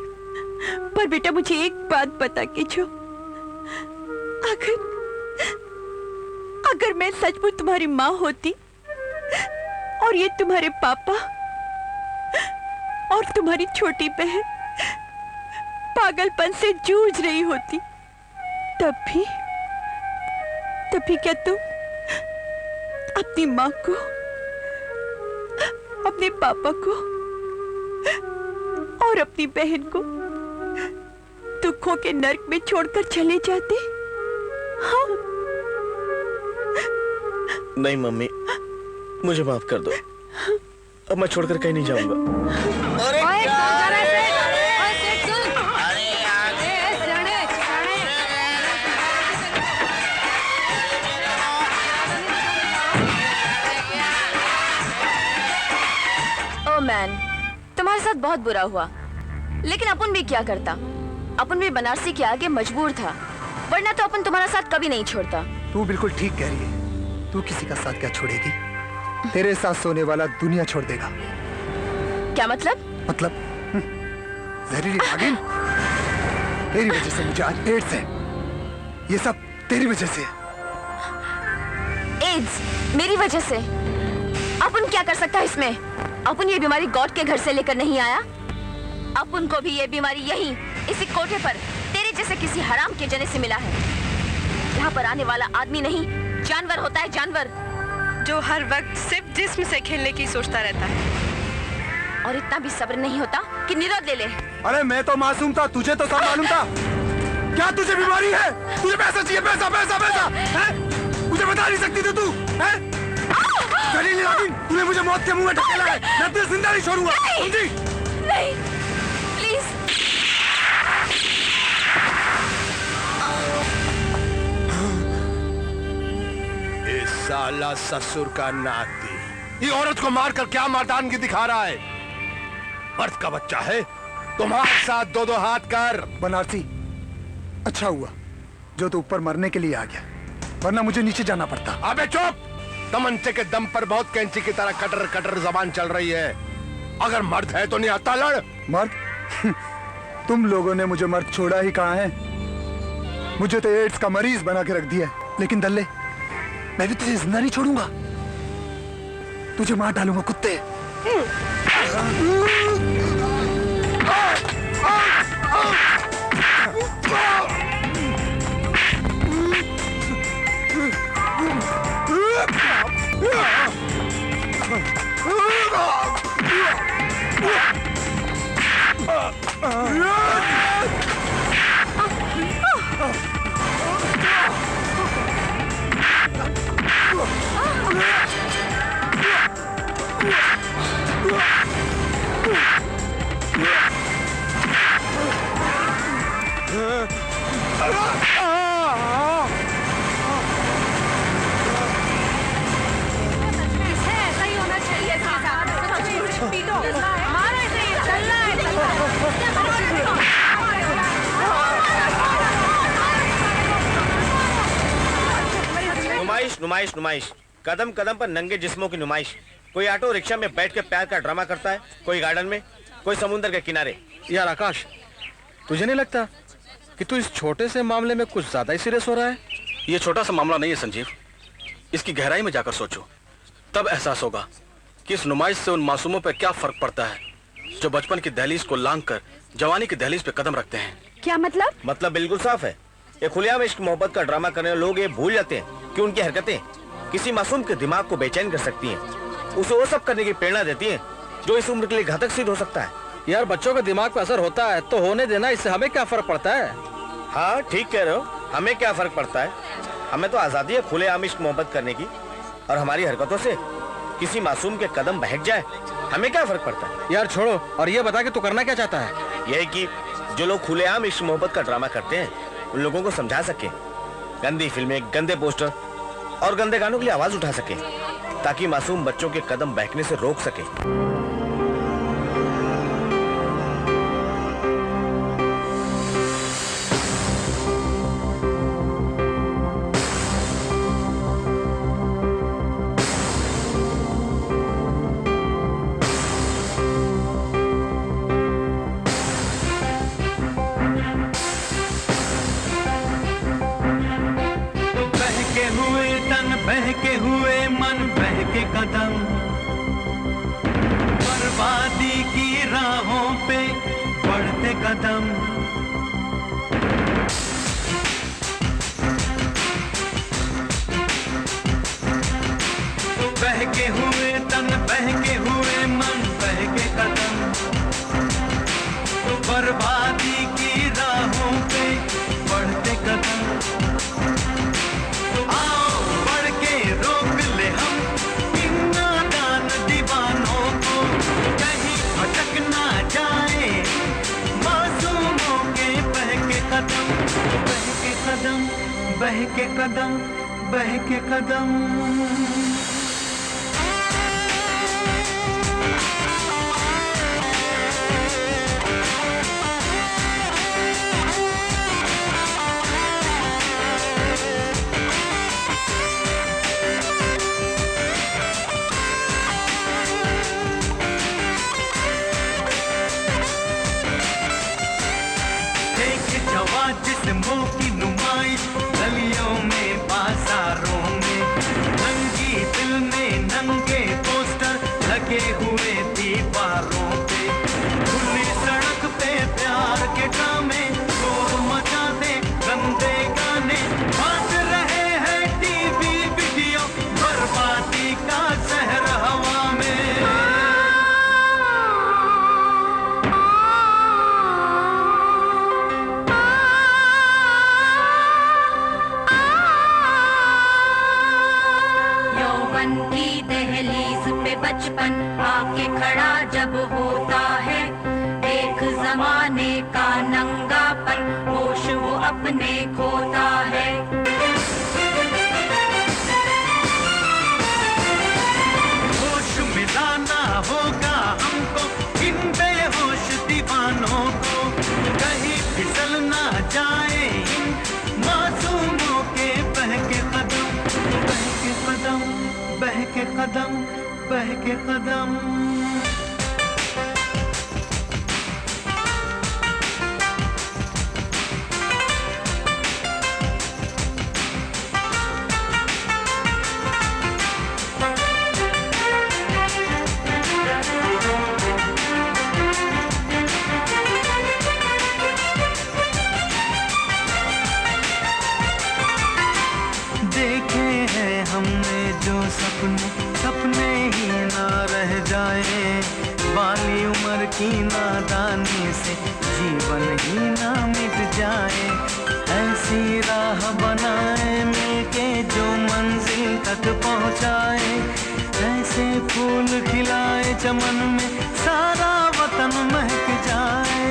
B: पर बेटा मुझे एक बात बता के जाओ, अगर मैं सचमुच तुम्हारी माँ होती और ये तुम्हारे पापा और तुम्हारी छोटी बहन पागलपन से जूझ रही होती, तब भी क्या तुम अपनी माँ को, अपने पापा को और अपनी बहन को दुखों के नर्क में छोड़कर चले जाते? हाँ?
E: नहीं मम्मी, मुझे माफ कर दो। अब मैं छोड़कर कहीं नहीं जाऊंगा।
G: अरे
M: ओ मैन, तुम्हारे साथ बहुत बुरा हुआ, लेकिन अपन भी क्या करता? अपन भी बनारसी के आगे मजबूर था, वरना तो अपन तुम्हारा साथ कभी नहीं छोड़ता।
H: तू बिल्कुल ठीक कह रही है। तू किसी का साथ क्या छोड़ेगी? तेरे साथ सोने वाला दुनिया छोड़ देगा।
M: क्या मतलब?
H: मतलब जहरीली नागिन, तेरी वजह से मुझे आज एड्स है। ये सब तेरी वजह से।
M: एड्स मेरी वजह से? अपन क्या कर सकता है इसमें? अपन ये बीमारी गॉड के घर से लेकर नहीं आया। अपन को भी ये बीमारी यहीं इसी कोठे पर तेरे जैसे किसी हराम के जने से मिला है। यहाँ पर आने वाला आदमी नहीं, जानवर होता है, जानवर,
I: जो हर वक्त सिर्फ जिस्म से खेलने की सोचता रहता है।
M: और इतना भी सब्र नहीं होता कि निरोध ले ले।
H: अरे मैं तो मासूम था, तुझे तो सब मालूम था। क्या तुझे बीमारी है? तुझे पैसा चाहिए, पैसा पैसा पैसा है? मुझे बता नहीं सकती तू है? जहरीली नागिन, तूने मुझे मौत के मुंह में ढकेला है। मैं तुझे जिंदा नहीं छोड़ूंगा, समझी?
M: नहीं, प्लीज।
J: इस साला ससुर का नाती, ये औरत को मारकर क्या मर्दानगी दिखा रहा है? मर्द का बच्चा है, तुम्हारे साथ दो दो हाथ कर।
H: बनारसी, अच्छा हुआ जो तू ऊपर मरने के लिए आ गया, वरना मुझे नीचे जाना पड़ता।
J: अबे चुप! तमंचे के दम पर बहुत कैंची की तरह कटर कटर जबान चल रही है। अगर मर्द है तो नहीं आता लड़।
H: मर्द? तुम लोगों ने मुझे मर्द छोड़ा ही कहाँ है? मुझे तो एड्स का मरीज बना के रख दिया। लेकिन दल्ले, मैं भी तुझे जिंदा नहीं छोड़ूंगा, तुझे मार डालूंगा कुत्ते।
G: Oh!
E: नुमाइश नुमाइश नुमाइश, कदम कदम पर नंगे जिस्मों की नुमाइश। कोई ऑटो रिक्शा में बैठ के प्यार का ड्रामा करता है, कोई गार्डन में, कोई समुद्र के किनारे।
J: यार आकाश, तुझे नहीं लगता कि तू इस छोटे से मामले में कुछ ज्यादा ही सीरियस हो रहा है?
P: ये छोटा सा मामला नहीं है संजीव, इसकी गहराई में जाकर सोचो, तब एहसास होगा कि इस नुमाइश से उन मासूमों पर क्या फर्क पड़ता है जो बचपन की दहलीज को लांघ कर जवानी की दहलीज पे कदम रखते हैं।
B: क्या मतलब?
E: मतलब बिल्कुल साफ है। ये खुलेआम इश्क मोहब्बत का ड्रामा करने वाले लोग ये भूल जाते हैं कि उनकी हरकतें किसी मासूम के दिमाग को बेचैन कर सकती हैं, उसे वो सब करने की प्रेरणा देती हैं जो इस उम्र के लिए घातक सिद्ध हो सकता है।
J: यार बच्चों के दिमाग पे असर होता है तो होने देना, इससे हमें क्या फर्क पड़ता है?
E: हाँ ठीक कह रहे हो, हमें क्या फर्क पड़ता है? हमें तो आजादी है खुलेआम इश्क मोहब्बत करने की, और हमारी हरकतों से किसी मासूम के कदम बहक जाए, हमें क्या फर्क पड़ता है?
J: यार छोड़ो और ये बता कि तू करना क्या चाहता है?
E: यह कि जो लोग खुलेआम इश्क मोहब्बत का ड्रामा करते हैं उन लोगों को समझा सके, गंदी फिल्में, गंदे पोस्टर और गंदे गानों के लिए आवाज उठा सके, ताकि मासूम बच्चों के कदम बहकने से रोक सके।
F: बहके हुए मन, बहके कदम, बर्बादी की राहों पे बढ़ते कदम। बहके हुए तन, बहके हुए मन, बहके कदम, बर्बादी की राहों पे बढ़ते कदम। बहके कदम, बहके कदम। एक जवा जिस्मों की नुमाइश, गलियों में, बाजारों में, नंगी दिल में नंगे पोस्टर लगे हुए दीवारों पे, खुली सड़क पे प्यार के ड्रामे, शोर मचाते गंदे गाने, बांट रहे हैं टीवी वीडियो, बर्बादी का जहर हवा में।
G: की दहलीज पे बचपन आके खड़ा जब होता है, एक जमाने का नंगापन, होश वो अपने खोता है।
F: होश में लाना होगा हमको इन बेहोश दीवानों को, कहीं फिसल ना जाए इन मासूमों के बहके कदम, बहके कदम, बहके कदम, बहके कदम। देखे हैं हमने जो सपने, सपने ही ना रह जाए, बाली उम्र की नादानी से जीवन ही ना मिट जाए। ऐसी राह बनाए मिलके जो मंजिल तक पहुंचाए, ऐसे फूल खिलाए चमन में सारा वतन महक जाए।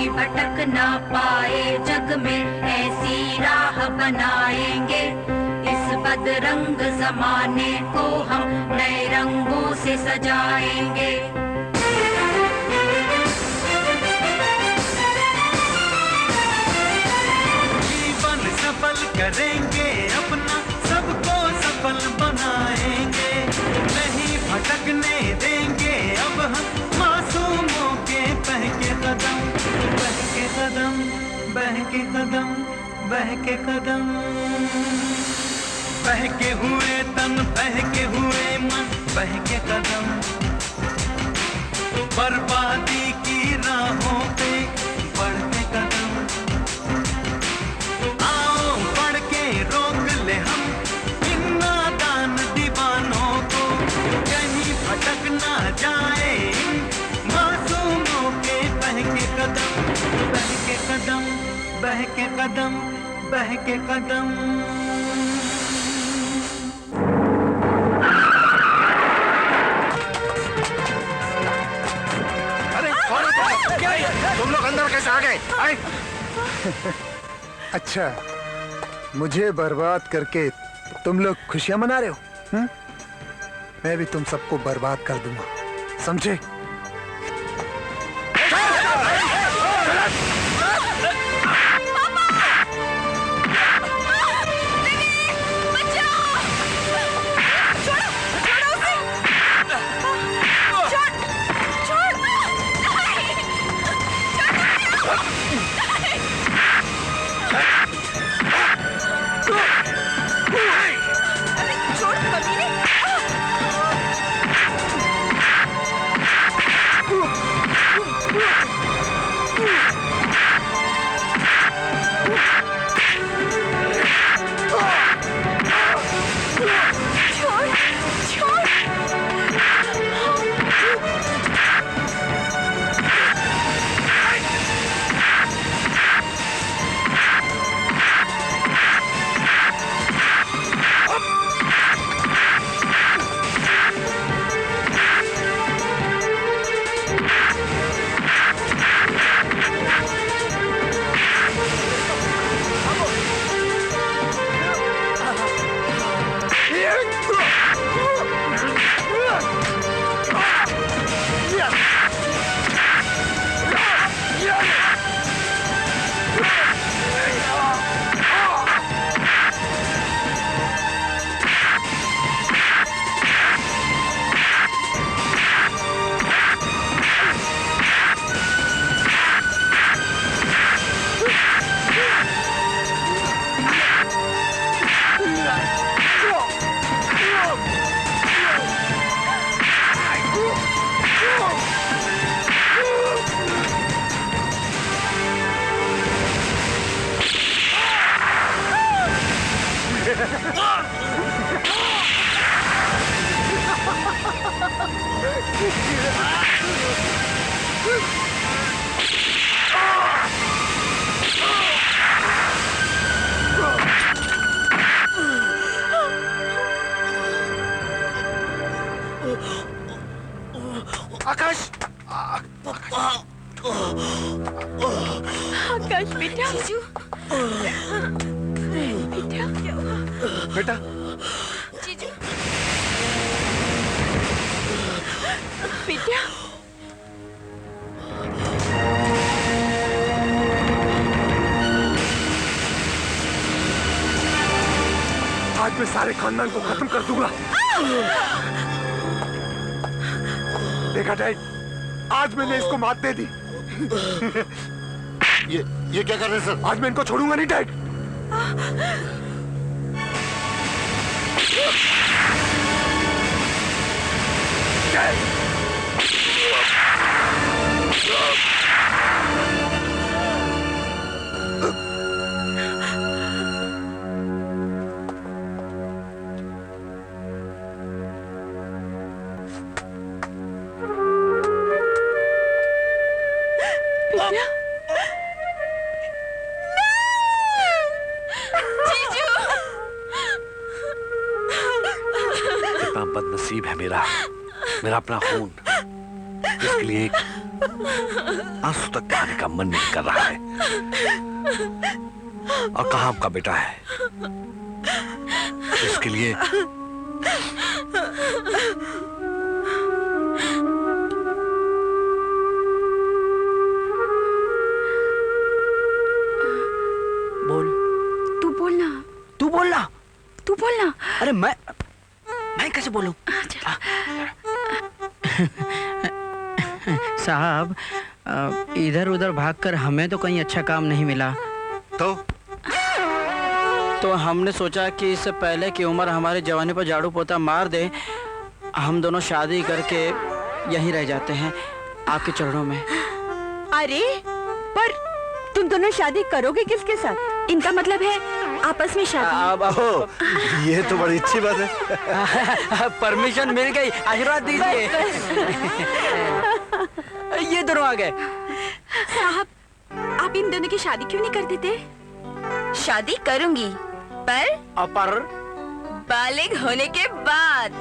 G: भटक ना पाए जग में, ऐसी राह बनाएंगे, इस
Q: बदरंग जमाने को हम नए रंगों से सजाएंगे।
F: जीवन सफल करेंगे अपना, सबको सफल बनाएंगे, नहीं भटकने देंगे अब हम मासूमों के बहके कदम, बहके कदम, बहके कदम, बहके कदम, बहके हुए तन, बहके हुए मन, बहके कदम, बर्बादी की राहों पे बढ़ते कदम, आओ बढ़ के रोक ले हम इन नादान दीवानों को, कहीं भटक ना जाए इन मासूमों के बहके कदम, बहके कदम, बहके कदम, बहके कदम।
J: अरे कौन है क्या तुम लोग अंदर कैसे आ गए?
H: अच्छा, मुझे बर्बाद करके तुम लोग खुशियां मना रहे हो? मैं भी तुम सबको बर्बाद कर दूंगा, समझे?
J: आकाश,
B: आकाश बेटा,
M: जीजू,
J: बेटा,
M: जीजू,
B: बेटा,
J: आज मैं सारे खानदान को खत्म कर दूंगा। देखा डैड, आज मैंने इसको मात दे दी।
C: ये क्या कर रहे हैं सर?
J: आज मैं इनको छोड़ूंगा नहीं डैड।
K: कितना बदनसीब है मेरा अपना खून, इसके लिए एक आंसू तक बहाने का मन नहीं कर रहा है। और कहाँ आपका बेटा है? इसके लिए
N: बोल,
B: तू बोलना,
N: तू बोलना,
B: तू बोलना।
N: अरे मैं कैसे बोलूं?
R: साहब, इधर उधर भागकर हमें तो कहीं अच्छा काम नहीं मिला, तो हमने सोचा कि इससे पहले कि उमर हमारी जवानी पर झाड़ू पोता मार दे, हम दोनों शादी करके यहीं रह जाते हैं आपके चरणों में।
B: अरे पर तुम दोनों शादी करोगे किसके साथ?
M: इनका मतलब है आपस में शादी।
L: ये तो बड़ी अच्छी बात है।
R: परमिशन मिल गई, आशीर्वाद दीजिए। ये दोनों आ गए।
M: साहब, आप इन दोनों की शादी क्यों नहीं कर देते? शादी करूंगी, पर
R: पर
M: बालिग होने के बाद।